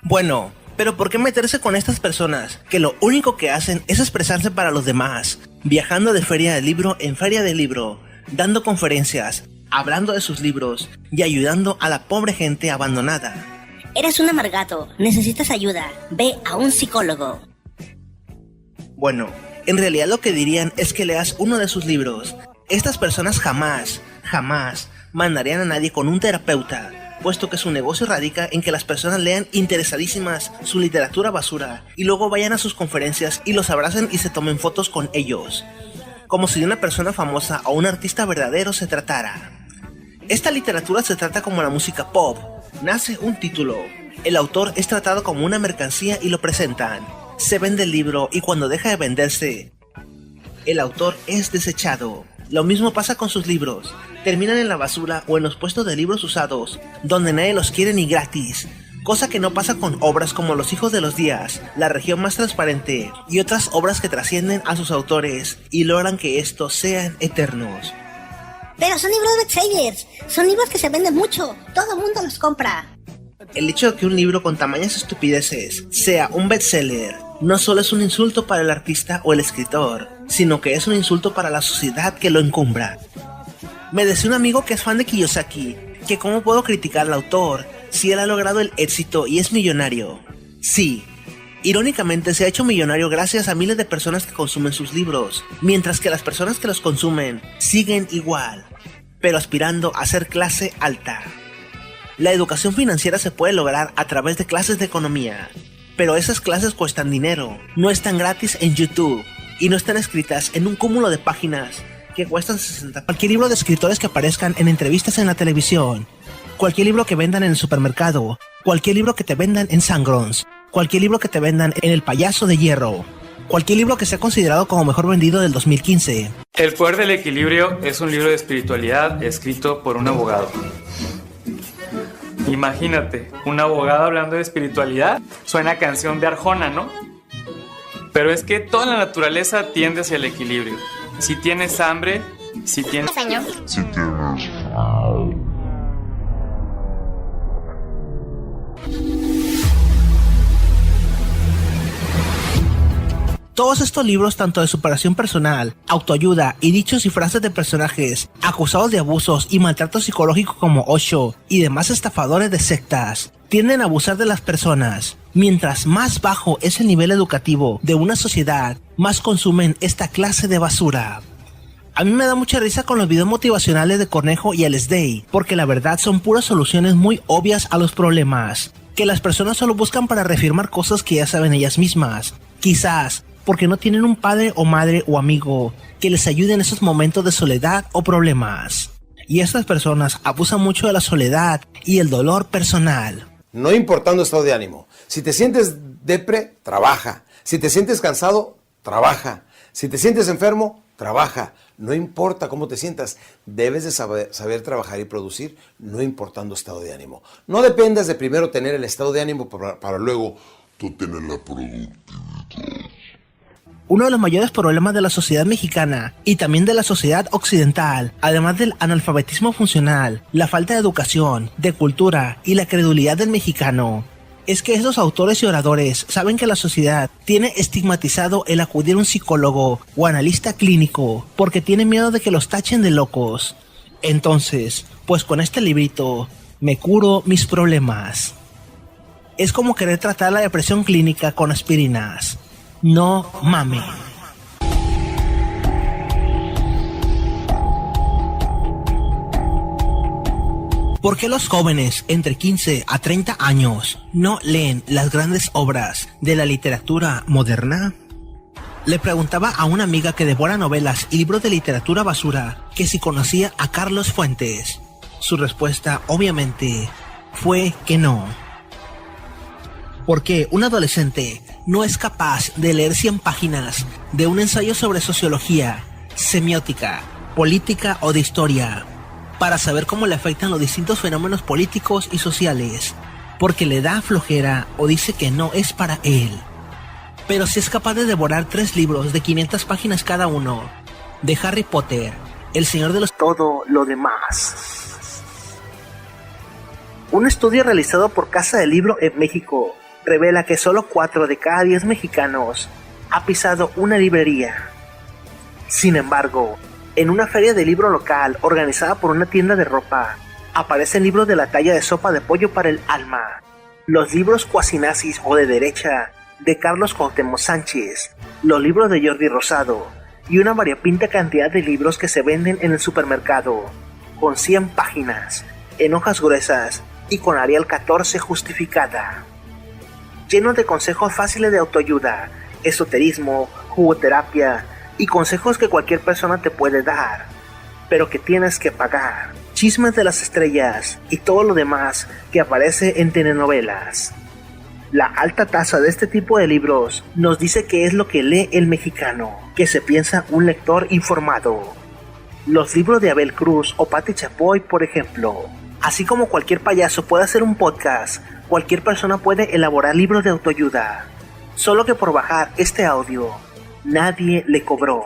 Bueno, pero ¿por qué meterse con estas personas que lo único que hacen es expresarse para los demás, viajando de feria de libro en feria de libro, dando conferencias, hablando de sus libros y ayudando a la pobre gente abandonada? Eres un amargado, necesitas ayuda, ve a un psicólogo. Bueno, en realidad lo que dirían es que leas uno de sus libros. Estas personas jamás mandarían a nadie con un terapeuta, puesto que su negocio radica en que las personas lean interesadísimas su literatura basura y luego vayan a sus conferencias y los abracen y se tomen fotos con ellos, como si de una persona famosa o un artista verdadero se tratara. Esta literatura se trata como la música pop. Nace un título, el autor es tratado como una mercancía y lo presentan. Se vende el libro y cuando deja de venderse, el autor es desechado. Lo mismo pasa con sus libros. Terminan en la basura o en los puestos de libros usados, donde nadie los quiere ni gratis. Cosa que no pasa con obras como Los Hijos de los Días, La Región Más Transparente y otras obras que trascienden a sus autores y logran que estos sean eternos. Pero son libros bestsellers, son libros que se venden mucho, todo el mundo los compra. El hecho de que un libro con tamañas estupideces sea un bestseller no solo es un insulto para el artista o el escritor, sino que es un insulto para la sociedad que lo encumbra. Me decía un amigo que es fan de Kiyosaki, que cómo puedo criticar al autor si él ha logrado el éxito y es millonario. Sí, irónicamente se ha hecho millonario gracias a miles de personas que consumen sus libros, mientras que las personas que los consumen siguen igual, pero aspirando a ser clase alta. La educación financiera se puede lograr a través de clases de economía, pero esas clases cuestan dinero, no están gratis en YouTube y no están escritas en un cúmulo de páginas que cuestan 60. Cualquier libro de escritores que aparezcan en entrevistas en la televisión, cualquier libro que vendan en el supermercado, cualquier libro que te vendan en Sangrons, cualquier libro que te vendan en El Payaso de Hierro, cualquier libro que sea considerado como mejor vendido del 2015. El Poder del Equilibrio es un libro de espiritualidad escrito por un abogado. Imagínate, un abogado hablando de espiritualidad, suena a canción de Arjona, ¿no? Pero es que toda la naturaleza tiende hacia el equilibrio. Si tienes hambre, si tienes sueño, Todos estos libros, tanto de superación personal, autoayuda y dichos y frases de personajes acusados de abusos y maltrato psicológico como Osho y demás estafadores de sectas, tienden a abusar de las personas. Mientras más bajo es el nivel educativo de una sociedad, más consumen esta clase de basura. A mí me da mucha risa con los videos motivacionales de Cornejo y LSD, porque la verdad son puras soluciones muy obvias a los problemas, que las personas solo buscan para reafirmar cosas que ya saben ellas mismas. Quizás porque no tienen un padre o madre o amigo que les ayude en esos momentos de soledad o problemas. Y estas personas abusan mucho de la soledad y el dolor personal. No importando estado de ánimo. Si te sientes depre, trabaja. Si te sientes cansado, trabaja. Si te sientes enfermo, trabaja. No importa cómo te sientas, debes de saber trabajar y producir, no importando estado de ánimo. No dependas de primero tener el estado de ánimo para luego tú tener la productividad. Uno de los mayores problemas de la sociedad mexicana y también de la sociedad occidental, además del analfabetismo funcional, la falta de educación, de cultura y la credulidad del mexicano, es que estos autores y oradores saben que la sociedad tiene estigmatizado el acudir a un psicólogo o analista clínico porque tiene miedo de que los tachen de locos. Entonces, pues con este librito me curo mis problemas. Es como querer tratar la depresión clínica con aspirinas. No mames. ¿Por qué los jóvenes entre 15 a 30 años no leen las grandes obras de la literatura moderna? Le preguntaba a una amiga que devora novelas y libros de literatura basura que si conocía a Carlos Fuentes. Su respuesta, obviamente, fue que no. Porque un adolescente no es capaz de leer 100 páginas de un ensayo sobre sociología, semiótica, política o de historia, para saber cómo le afectan los distintos fenómenos políticos y sociales, porque le da flojera o dice que no es para él. Pero si es capaz de devorar 3 libros de 500 páginas cada uno, de Harry Potter, El Señor de los... todo lo demás. Un estudio realizado por Casa del Libro en México revela que solo 4 de cada 10 mexicanos ha pisado una librería. Sin embargo, en una feria de libro local organizada por una tienda de ropa, aparecen libros de la talla de Sopa de Pollo para el Alma, los libros cuasinazis o de derecha de Carlos Cuauhtémoc Sánchez, los libros de Jordi Rosado y una variopinta cantidad de libros que se venden en el supermercado, con 100 páginas, en hojas gruesas y con Arial 14 justificada. Lleno de consejos fáciles de autoayuda, esoterismo, jugoterapia y consejos que cualquier persona te puede dar, pero que tienes que pagar. Chismes de las estrellas y todo lo demás que aparece en telenovelas. La alta tasa de este tipo de libros nos dice que es lo que lee el mexicano, que se piensa un lector informado. Los libros de Abel Cruz o Pati Chapoy, por ejemplo. Así como cualquier payaso puede hacer un podcast, cualquier persona puede elaborar libros de autoayuda. Solo que por bajar este audio, nadie le cobró.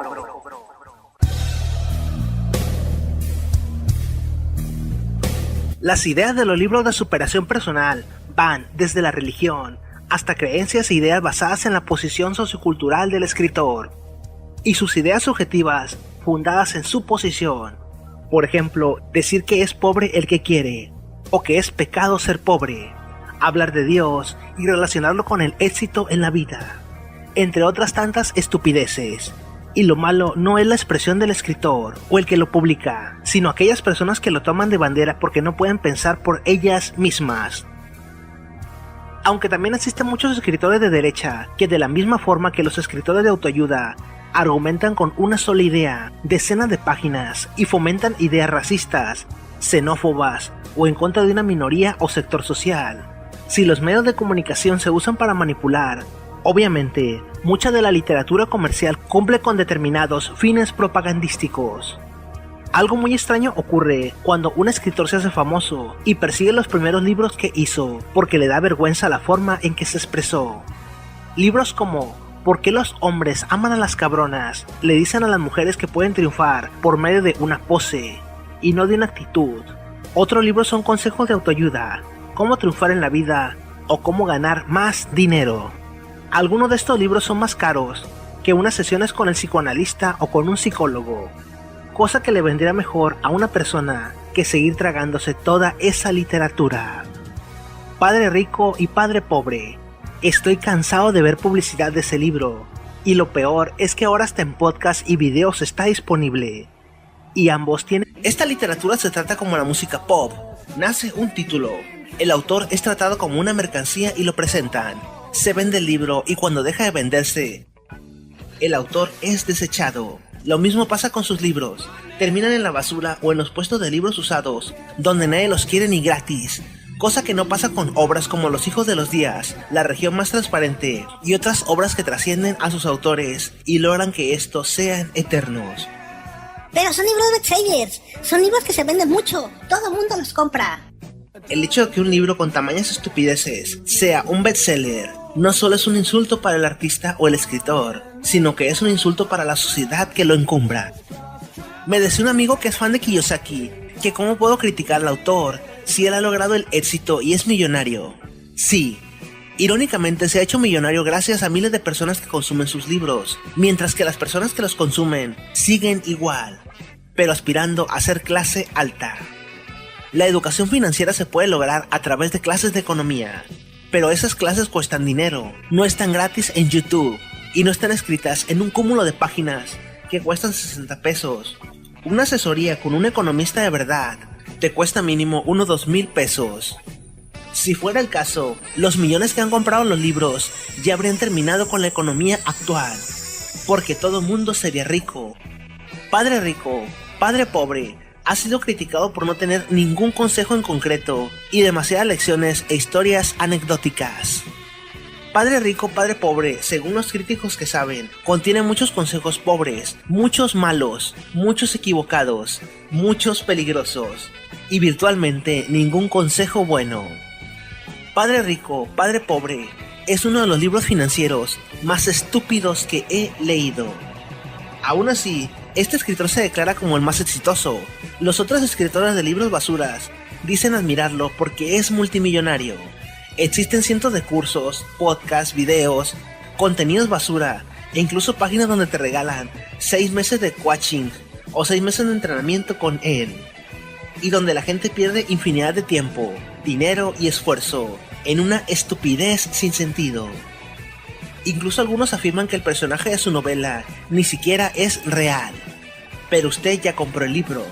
Las ideas de los libros de superación personal van desde la religión hasta creencias e ideas basadas en la posición sociocultural del escritor y sus ideas subjetivas fundadas en su posición. Por ejemplo, decir que es pobre el que quiere, o que es pecado ser pobre, hablar de Dios y relacionarlo con el éxito en la vida, entre otras tantas estupideces. Y lo malo no es la expresión del escritor o el que lo publica, sino aquellas personas que lo toman de bandera porque no pueden pensar por ellas mismas. Aunque también existen muchos escritores de derecha que, de la misma forma que los escritores de autoayuda, argumentan con una sola idea, decenas de páginas, y fomentan ideas racistas, xenófobas o en contra de una minoría o sector social. Si los medios de comunicación se usan para manipular, obviamente, mucha de la literatura comercial cumple con determinados fines propagandísticos. Algo muy extraño ocurre cuando un escritor se hace famoso y persigue los primeros libros que hizo porque le da vergüenza la forma en que se expresó. Libros como ¿Por qué los hombres aman a las cabronas? Le dicen a las mujeres que pueden triunfar por medio de una pose y no de una actitud. Otros libros son consejos de autoayuda, cómo triunfar en la vida o cómo ganar más dinero. Algunos de estos libros son más caros que unas sesiones con el psicoanalista o con un psicólogo, cosa que le vendría mejor a una persona que seguir tragándose toda esa literatura. Padre rico y padre pobre. Estoy cansado de ver publicidad de ese libro, y lo peor es que ahora hasta en podcast y videos está disponible, y ambos tienen... Esta literatura se trata como la música pop. Nace un título, el autor es tratado como una mercancía y lo presentan. Se vende el libro y cuando deja de venderse, el autor es desechado. Lo mismo pasa con sus libros, terminan en la basura o en los puestos de libros usados, donde nadie los quiere ni gratis. Cosa que no pasa con obras como Los hijos de los días, La región más transparente y otras obras que trascienden a sus autores y logran que estos sean eternos. Pero son libros bestsellers, son libros que se venden mucho, todo el mundo los compra. El hecho de que un libro con tamañas estupideces sea un bestseller no solo es un insulto para el artista o el escritor, sino que es un insulto para la sociedad que lo encumbra. Me decía un amigo que es fan de Kiyosaki, que cómo puedo criticar al autor si él ha logrado el éxito y es millonario. Sí, irónicamente se ha hecho millonario gracias a miles de personas que consumen sus libros, mientras que las personas que los consumen siguen igual, pero aspirando a ser clase alta. La educación financiera se puede lograr a través de clases de economía, pero esas clases cuestan dinero, no están gratis en YouTube y no están escritas en un cúmulo de páginas que cuestan 60 pesos. Una asesoría con un economista de verdad te cuesta mínimo unos 2,000 pesos. Si fuera el caso, los millones que han comprado los libros ya habrían terminado con la economía actual, porque todo mundo sería rico. Padre rico, padre pobre, ha sido criticado por no tener ningún consejo en concreto y demasiadas lecciones e historias anecdóticas. Padre rico, padre pobre, según los críticos que saben, contiene muchos consejos pobres, muchos malos, muchos equivocados, muchos peligrosos y virtualmente ningún consejo bueno. Padre rico, padre pobre es uno de los libros financieros más estúpidos que he leído. Aún así, este escritor se declara como el más exitoso. Los otros escritores de libros basuras dicen admirarlo porque es multimillonario. Existen cientos de cursos, podcasts, videos, contenidos basura e incluso páginas donde te regalan 6 meses de coaching o 6 meses de entrenamiento con él, y donde la gente pierde infinidad de tiempo, dinero y esfuerzo en una estupidez sin sentido. Incluso algunos afirman que el personaje de su novela ni siquiera es real, pero usted ya compró el libro,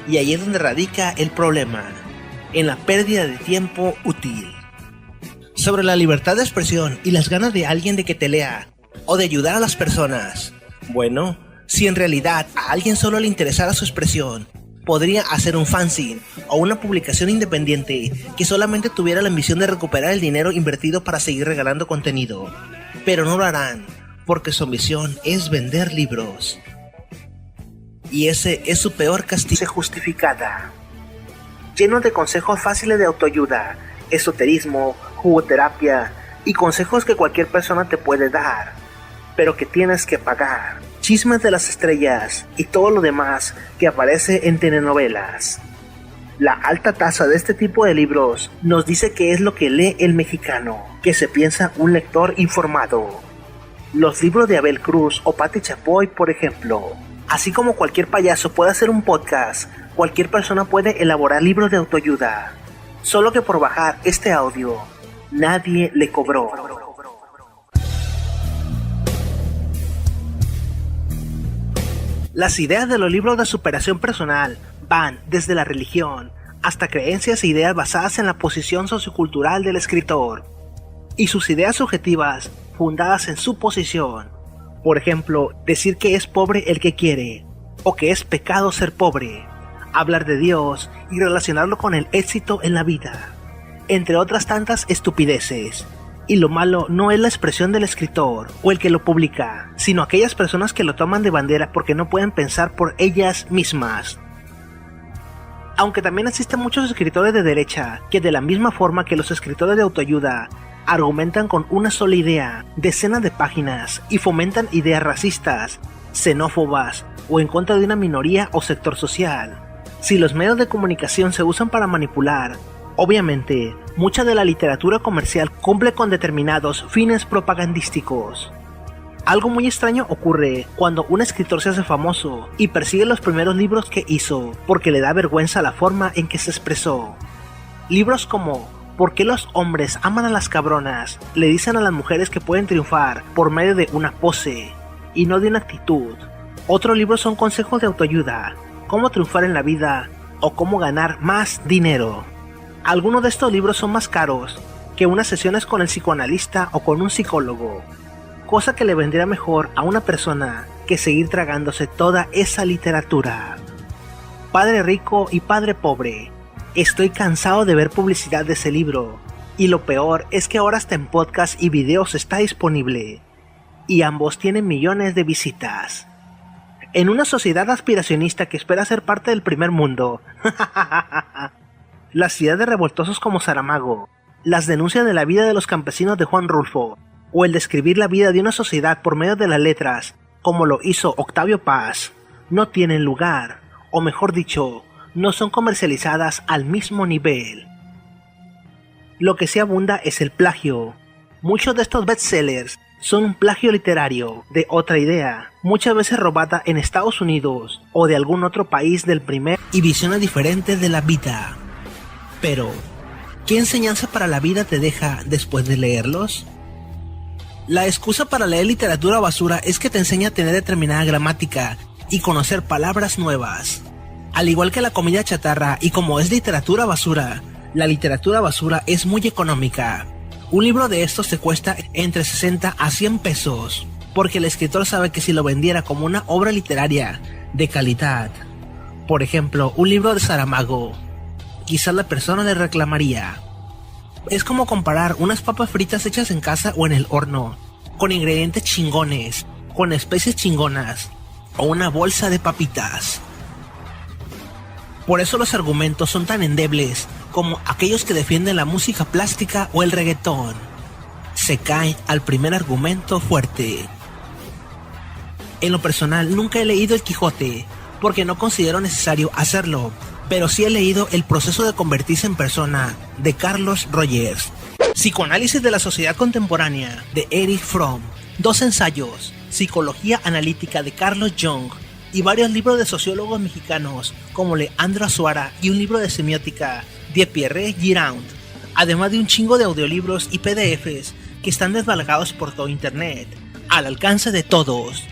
y ahí es donde radica el problema. en la pérdida de tiempo útil. Sobre la libertad de expresión y las ganas de alguien de que te lea o de ayudar a las personas. Bueno, si en realidad a alguien solo le interesara su expresión, podría hacer un fanzine o una publicación independiente que solamente tuviera la ambición de recuperar el dinero invertido para seguir regalando contenido. Pero no lo harán, porque su ambición es vender libros. Y ese es su peor castigo justificada. Lleno de consejos fáciles de autoayuda, esoterismo, jugoterapia y consejos que cualquier persona te puede dar, pero que tienes que pagar. Chismes de las estrellas y todo lo demás que aparece en telenovelas. La alta tasa de este tipo de libros nos dice que es lo que lee el mexicano, que se piensa un lector informado. Los libros de Abel Cruz o Pati Chapoy, por ejemplo. Así como cualquier payaso puede hacer un podcast, cualquier persona puede elaborar libros de autoayuda. Solo que por bajar este audio, nadie le cobró. Las ideas de los libros de superación personal van desde la religión hasta creencias e ideas basadas en la posición sociocultural del escritor y sus ideas subjetivas fundadas en su posición. Por ejemplo, decir que es pobre el que quiere o que es pecado ser pobre, hablar de Dios y relacionarlo con el éxito en la vida, entre otras tantas estupideces. Y lo malo no es la expresión del escritor o el que lo publica, sino aquellas personas que lo toman de bandera porque no pueden pensar por ellas mismas. Aunque también existen muchos escritores de derecha que, de la misma forma que los escritores de autoayuda, argumentan con una sola idea, decenas de páginas, y fomentan ideas racistas, xenófobas o en contra de una minoría o sector social. Si los medios de comunicación se usan para manipular, obviamente, mucha de la literatura comercial cumple con determinados fines propagandísticos. Algo muy extraño ocurre cuando un escritor se hace famoso y persigue los primeros libros que hizo porque le da vergüenza la forma en que se expresó. Libros como ¿Por qué los hombres aman a las cabronas? Le dicen a las mujeres que pueden triunfar por medio de una pose y no de una actitud. Otros libros son consejos de autoayuda, cómo triunfar en la vida o cómo ganar más dinero. Algunos de estos libros son más caros que unas sesiones con el psicoanalista o con un psicólogo, cosa que le vendría mejor a una persona que seguir tragándose toda esa literatura. Padre rico y padre pobre. Estoy cansado de ver publicidad de ese libro, y lo peor es que ahora hasta en podcast y videos está disponible, y ambos tienen millones de visitas. En una sociedad aspiracionista que espera ser parte del primer mundo, las ideas de revoltosos como Saramago, las denuncias de la vida de los campesinos de Juan Rulfo, o el describir la vida de una sociedad por medio de las letras, como lo hizo Octavio Paz, no tienen lugar, o mejor dicho, no son comercializadas al mismo nivel. Lo que sí abunda es el plagio. Muchos de estos bestsellers son un plagio literario de otra idea, muchas veces robada en Estados Unidos o de algún otro país del primer y visiones diferentes de la vida. Pero, ¿qué enseñanza para la vida te deja después de leerlos? La excusa para leer literatura basura es que te enseña a tener determinada gramática y conocer palabras nuevas. Al igual que la comida chatarra, y como es literatura basura, la literatura basura es muy económica. Un libro de estos te cuesta entre 60 a 100 pesos, porque el escritor sabe que si lo vendiera como una obra literaria de calidad, por ejemplo, un libro de Saramago, quizás la persona le reclamaría. Es como comparar unas papas fritas hechas en casa o en el horno, con ingredientes chingones, con especies chingonas, o una bolsa de papitas. Por eso los argumentos son tan endebles como aquellos que defienden la música plástica o el reggaetón. Se caen al primer argumento fuerte. En lo personal nunca he leído El Quijote, porque no considero necesario hacerlo, pero sí he leído El proceso de convertirse en persona, de Carlos Rogers, Psicoanálisis de la sociedad contemporánea, de Erich Fromm, 2 ensayos, Psicología analítica, de Carlos Jung, y varios libros de sociólogos mexicanos como Leandro Azuara y un libro de semiótica de Pierre Girard, además de un chingo de audiolibros y PDFs que están desvalgados por todo internet, al alcance de todos.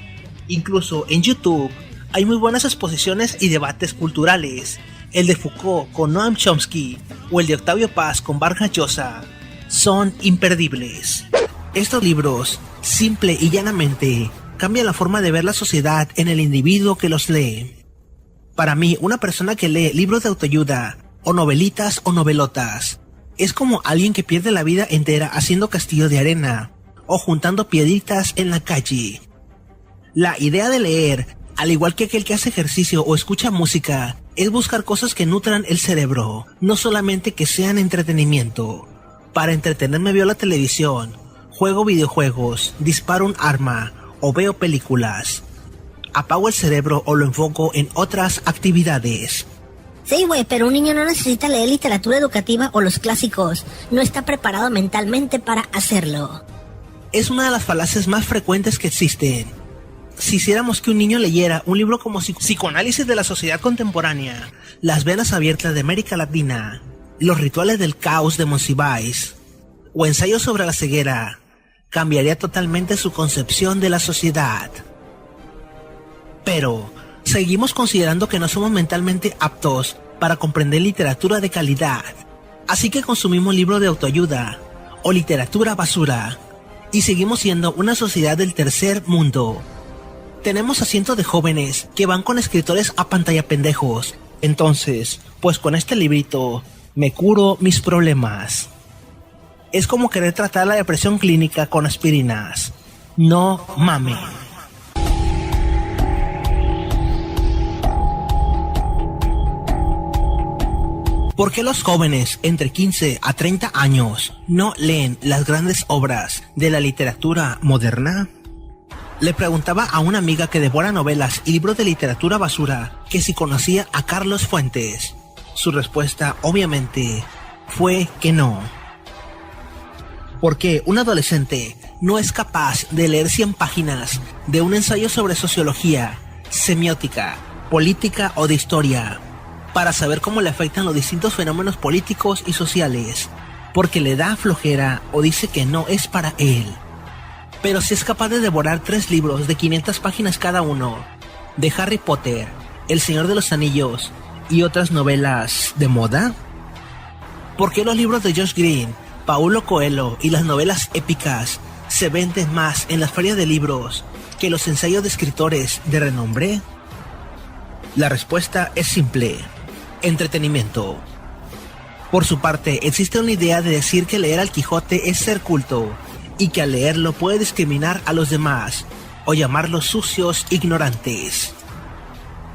Incluso en YouTube hay muy buenas exposiciones y debates culturales el de Foucault con Noam Chomsky o el de Octavio Paz con Vargas Llosa son imperdibles. Estos libros, simple y llanamente, cambian la forma de ver la sociedad en el individuo que los lee. Para mí, una persona que lee libros de autoayuda, o novelitas o novelotas, es como alguien que pierde la vida entera haciendo castillo de arena, o juntando piedritas en la calle. La idea de leer, al igual que aquel que hace ejercicio o escucha música, es buscar cosas que nutran el cerebro, no solamente que sean entretenimiento. Para entretenerme veo la televisión, juego videojuegos, disparo un arma o veo películas. Apago el cerebro o lo enfoco en otras actividades. Sí, güey, pero un niño no necesita leer literatura educativa o los clásicos. No está preparado mentalmente para hacerlo. Es una de las falacias más frecuentes que existen. Si hiciéramos que un niño leyera un libro como Psicoanálisis de la Sociedad Contemporánea, Las Venas Abiertas de América Latina, Los Rituales del Caos de Monsiváis, o Ensayo sobre la Ceguera, cambiaría totalmente su concepción de la sociedad. Pero seguimos considerando que no somos mentalmente aptos para comprender literatura de calidad, así que consumimos libros de autoayuda o literatura basura, y seguimos siendo una sociedad del tercer mundo. Tenemos a cientos de jóvenes que van con escritores a pantalla pendejos. Entonces, pues con este librito me curo mis problemas. Es como querer tratar la depresión clínica con aspirinas. No mamen. ¿Por qué los jóvenes entre 15 a 30 años no leen las grandes obras de la literatura moderna? Le preguntaba a una amiga que devora novelas y libros de literatura basura que si conocía a Carlos Fuentes. Su respuesta, obviamente, fue que no. Porque un adolescente no es capaz de leer 100 páginas de un ensayo sobre sociología, semiótica, política o de historia para saber cómo le afectan los distintos fenómenos políticos y sociales, porque le da flojera o dice que no es para él. Pero si es capaz de devorar 3 libros de 500 páginas cada uno, de Harry Potter, El Señor de los Anillos y otras novelas de moda. ¿Por qué los libros de Josh Green, Paulo Coelho y las novelas épicas se venden más en las ferias de libros que los ensayos de escritores de renombre? La respuesta es simple: entretenimiento. Por su parte, existe una idea de decir que leer al Quijote es ser culto, y que al leerlo puede discriminar a los demás, o llamarlos sucios ignorantes.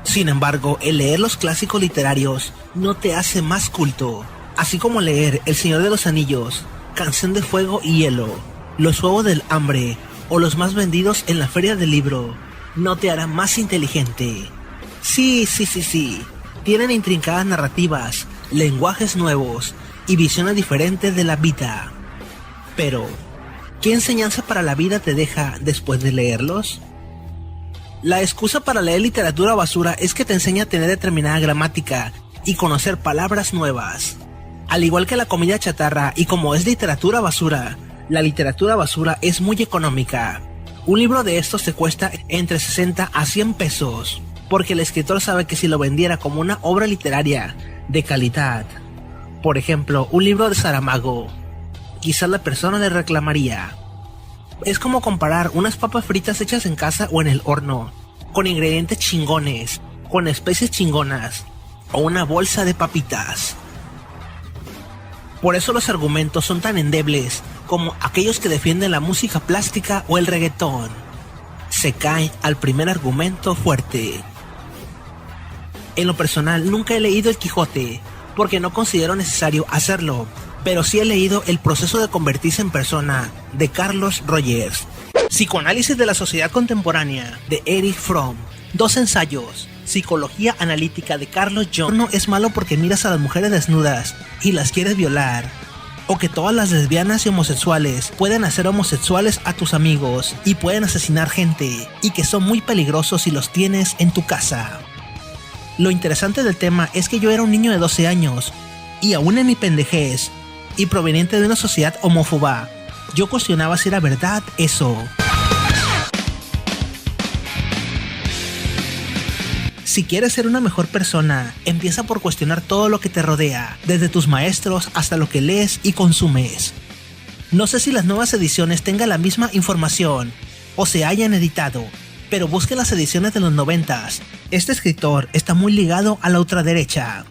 Sin embargo, el leer los clásicos literarios no te hace más culto, así como leer El Señor de los Anillos, Canción de Fuego y Hielo, Los Juegos del Hambre, o los más vendidos en la feria del libro, no te hará más inteligente. Sí, tienen intrincadas narrativas, lenguajes nuevos y visiones diferentes de la vida. Pero, ¿qué enseñanza para la vida te deja después de leerlos? La excusa para leer literatura basura es que te enseña a tener determinada gramática y conocer palabras nuevas. Al igual que la comida chatarra, y como es literatura basura, la literatura basura es muy económica. Un libro de estos te cuesta entre 60 a 100 pesos, porque el escritor sabe que si lo vendiera como una obra literaria de calidad, por ejemplo, un libro de Saramago, quizás la persona le reclamaría. Es como comparar unas papas fritas hechas en casa o en el horno, con ingredientes chingones, con especies chingonas, o una bolsa de papitas. Por eso los argumentos son tan endebles como aquellos que defienden la música plástica o el reggaetón. Se caen al primer argumento fuerte. En lo personal, nunca he leído El Quijote, porque no considero necesario hacerlo, pero sí he leído El proceso de convertirse en persona, de Carlos Rogers, Psicoanálisis de la Sociedad Contemporánea, de Erich Fromm, 2 ensayos, Psicología Analítica, de Carlos Jung. No es malo porque miras a las mujeres desnudas y las quieres violar, o que todas las lesbianas y homosexuales pueden hacer homosexuales a tus amigos y pueden asesinar gente, y que son muy peligrosos si los tienes en tu casa. Lo interesante del tema es que yo era un niño de 12 años, y aún en mi pendejez, y proveniente de una sociedad homófoba, yo cuestionaba si era verdad eso. Si quieres ser una mejor persona, empieza por cuestionar todo lo que te rodea, desde tus maestros hasta lo que lees y consumes. No sé si las nuevas ediciones tengan la misma información o se hayan editado, pero busque las ediciones de los 90s. Este escritor está muy ligado a la ultraderecha,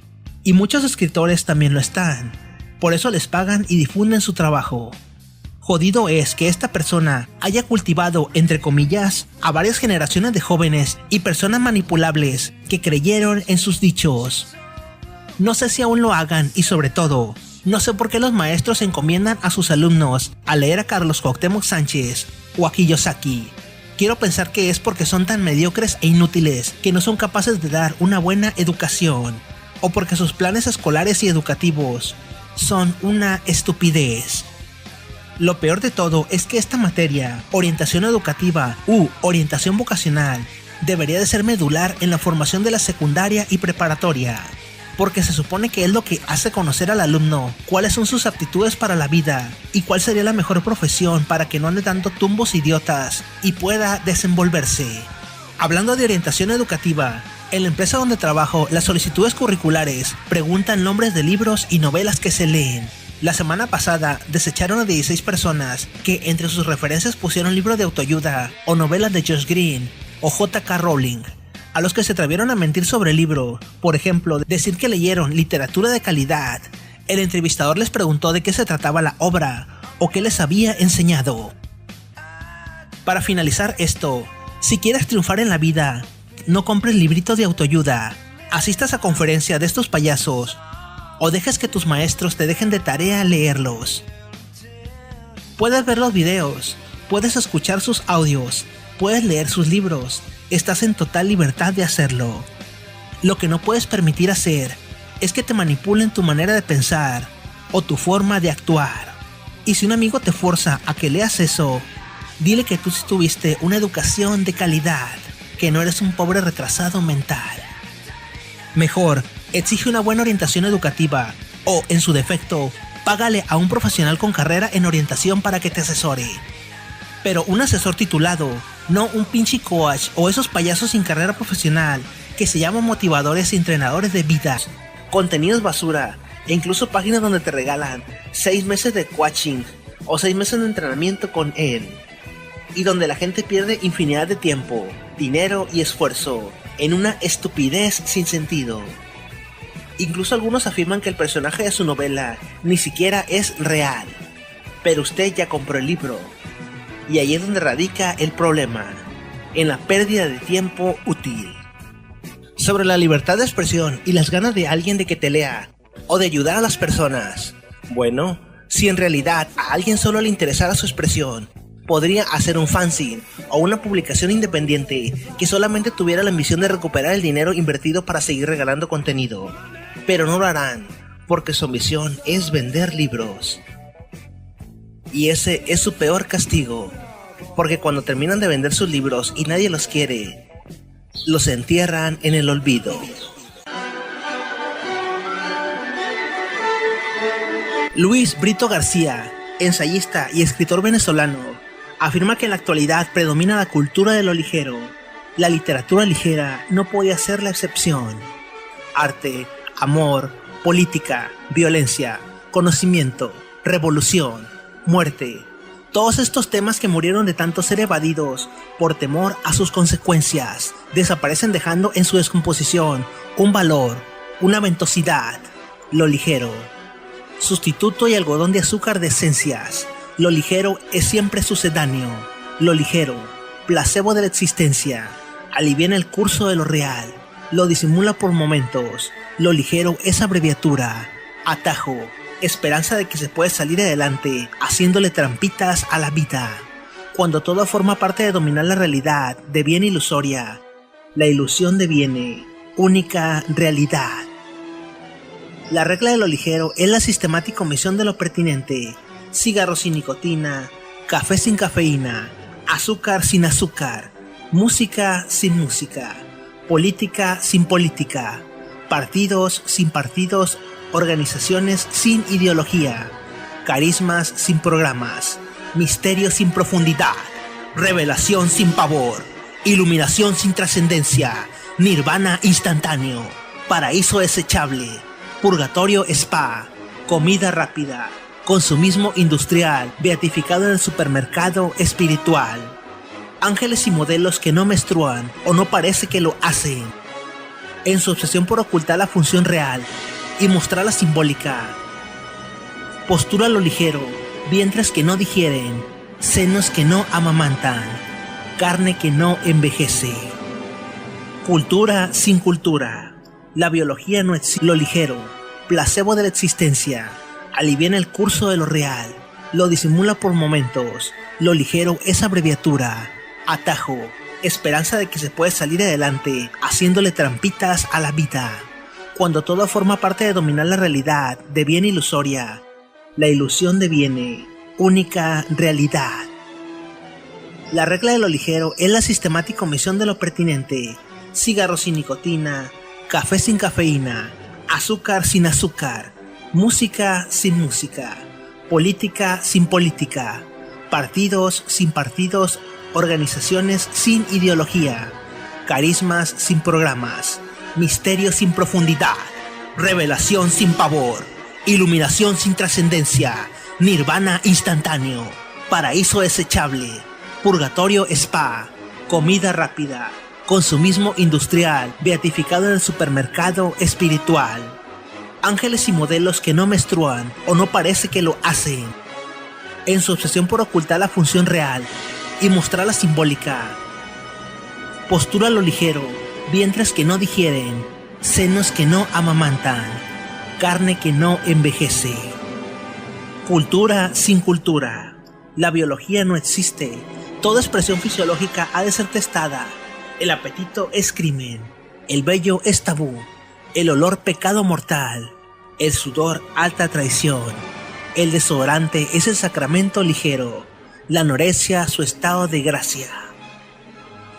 y muchos escritores también lo están. Por eso les pagan y difunden su trabajo. Jodido es que esta persona haya cultivado, entre comillas, a varias generaciones de jóvenes y personas manipulables que creyeron en sus dichos. No sé si aún lo hagan y sobre todo, no sé por qué los maestros encomiendan a sus alumnos a leer a Carlos Cuauhtémoc Sánchez o a Kiyosaki. Quiero pensar que es porque son tan mediocres e inútiles que no son capaces de dar una buena educación, o porque sus planes escolares y educativos son una estupidez. Lo peor de todo es que esta materia, orientación educativa u orientación vocacional, debería de ser medular en la formación de la secundaria y preparatoria, porque se supone que es lo que hace conocer al alumno cuáles son sus aptitudes para la vida y cuál sería la mejor profesión para que no ande dando tumbos idiotas y pueda desenvolverse. Hablando de orientación educativa, en la empresa donde trabajo, las solicitudes curriculares preguntan nombres de libros y novelas que se leen. La semana pasada desecharon a 16 personas que entre sus referencias pusieron libros de autoayuda o novelas de Josh Green o J.K. Rowling. A los que se atrevieron a mentir sobre el libro, por ejemplo, decir que leyeron literatura de calidad, el entrevistador les preguntó de qué se trataba la obra o qué les había enseñado. Para finalizar esto, si quieres triunfar en la vida, no compres libritos de autoayuda, asistas a conferencias de estos payasos o dejes que tus maestros te dejen de tarea leerlos. Puedes ver los videos, puedes escuchar sus audios, puedes leer sus libros, estás en total libertad de hacerlo. Lo que no puedes permitir hacer es que te manipulen tu manera de pensar o tu forma de actuar. Y si un amigo te fuerza a que leas eso, dile que tú sí tuviste una educación de calidad, que no eres un pobre retrasado mental. Mejor, exige una buena orientación educativa o, en su defecto, págale a un profesional con carrera en orientación para que te asesore. Pero un asesor titulado, no un pinche coach o esos payasos sin carrera profesional que se llaman motivadores y entrenadores de vida. Contenidos basura e incluso páginas donde te regalan 6 meses de coaching o 6 meses de entrenamiento con él. Y donde la gente pierde infinidad de tiempo, dinero y esfuerzo en una estupidez sin sentido. Incluso algunos afirman que el personaje de su novela ni siquiera es real. Pero usted ya compró el libro. Y ahí es donde radica el problema, en la pérdida de tiempo útil. Sobre la libertad de expresión y las ganas de alguien de que te lea, o de ayudar a las personas. Bueno, si en realidad a alguien solo le interesara su expresión, podría hacer un fanzine o una publicación independiente que solamente tuviera la ambición de recuperar el dinero invertido para seguir regalando contenido. Pero no lo harán, porque su ambición es vender libros. Y ese es su peor castigo, porque cuando terminan de vender sus libros y nadie los quiere, los entierran en el olvido. Luis Brito García, ensayista y escritor venezolano, afirma que en la actualidad predomina la cultura de lo ligero. La literatura ligera no podía ser la excepción. Arte, amor, política, violencia, conocimiento, revolución, muerte, todos estos temas que murieron de tanto ser evadidos por temor a sus consecuencias, desaparecen dejando en su descomposición un valor, una ventosidad, lo ligero. Sustituto y algodón de azúcar de esencias, lo ligero es siempre sucedáneo, lo ligero, placebo de la existencia, aliviana el curso de lo real, lo disimula por momentos, lo ligero es abreviatura, atajo, esperanza de que se puede salir adelante haciéndole trampitas a la vida. Cuando todo forma parte de dominar la realidad, deviene ilusoria. La ilusión deviene única realidad. La regla de lo ligero es la sistemática omisión de lo pertinente. Cigarro sin nicotina, café sin cafeína, azúcar sin azúcar, música sin música, política sin política, partidos sin partidos, organizaciones sin ideología, carismas sin programas, misterio sin profundidad, revelación sin pavor, iluminación sin trascendencia, nirvana instantáneo, paraíso desechable, purgatorio spa, comida rápida, consumismo industrial, beatificado en el supermercado espiritual, ángeles y modelos que no menstruan o no parece que lo hacen, en su obsesión por ocultar la función real y mostrar la simbólica, postura a lo ligero, vientres que no digieren, senos que no amamantan, carne que no envejece, cultura sin cultura, la biología no existe, lo ligero, placebo de la existencia, aliviana el curso de lo real, lo disimula por momentos, lo ligero es abreviatura, atajo, esperanza de que se puede salir adelante, haciéndole trampitas a la vida, cuando todo forma parte de dominar la realidad, de bien ilusoria, la ilusión deviene única realidad. La regla de lo ligero es la sistemática omisión de lo pertinente, cigarro sin nicotina, café sin cafeína, azúcar sin azúcar, música sin música, política sin política, partidos sin partidos, organizaciones sin ideología, carismas sin programas, misterio sin profundidad, revelación sin pavor, iluminación sin trascendencia, nirvana instantáneo, paraíso desechable, purgatorio spa, comida rápida, consumismo industrial, beatificado en el supermercado espiritual, ángeles y modelos que no menstruan o no parece que lo hacen, en su obsesión por ocultar la función real y mostrar la simbólica, postura a lo ligero, vientres que no digieren, senos que no amamantan, carne que no envejece, cultura sin cultura, la biología no existe, toda expresión fisiológica ha de ser testada, el apetito es crimen, el vello es tabú, el olor pecado mortal, el sudor alta traición, el desodorante es el sacramento ligero, la anorexia su estado de gracia.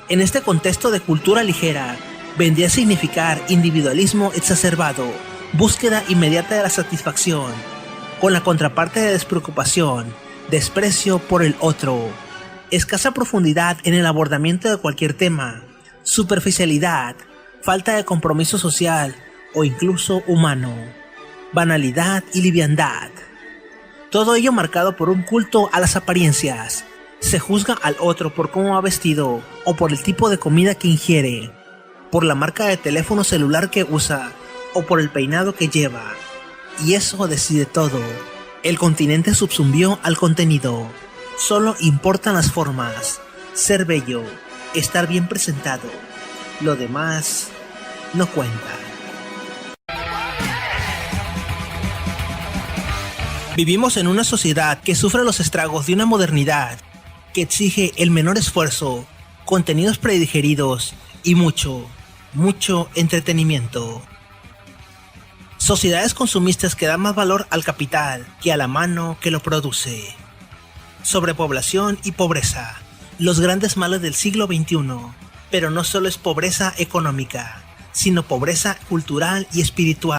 En este contexto de cultura ligera, vendría a significar individualismo exacerbado, búsqueda inmediata de la satisfacción, con la contraparte de despreocupación, desprecio por el otro, escasa profundidad en el abordamiento de cualquier tema, superficialidad, falta de compromiso social o incluso humano, banalidad y liviandad. Todo ello marcado por un culto a las apariencias. Se juzga al otro por cómo va vestido o por el tipo de comida que ingiere, por la marca de teléfono celular que usa o por el peinado que lleva. Y eso decide todo. El continente subsumbió al contenido. Solo importan las formas, ser bello, estar bien presentado. Lo demás no cuenta. Vivimos en una sociedad que sufre los estragos de una modernidad que exige el menor esfuerzo, contenidos predigeridos y mucho entretenimiento. Sociedades consumistas que dan más valor al capital que a la mano que lo produce. Sobrepoblación y pobreza, los grandes males del siglo XXI, pero no solo es pobreza económica, sino pobreza cultural y espiritual.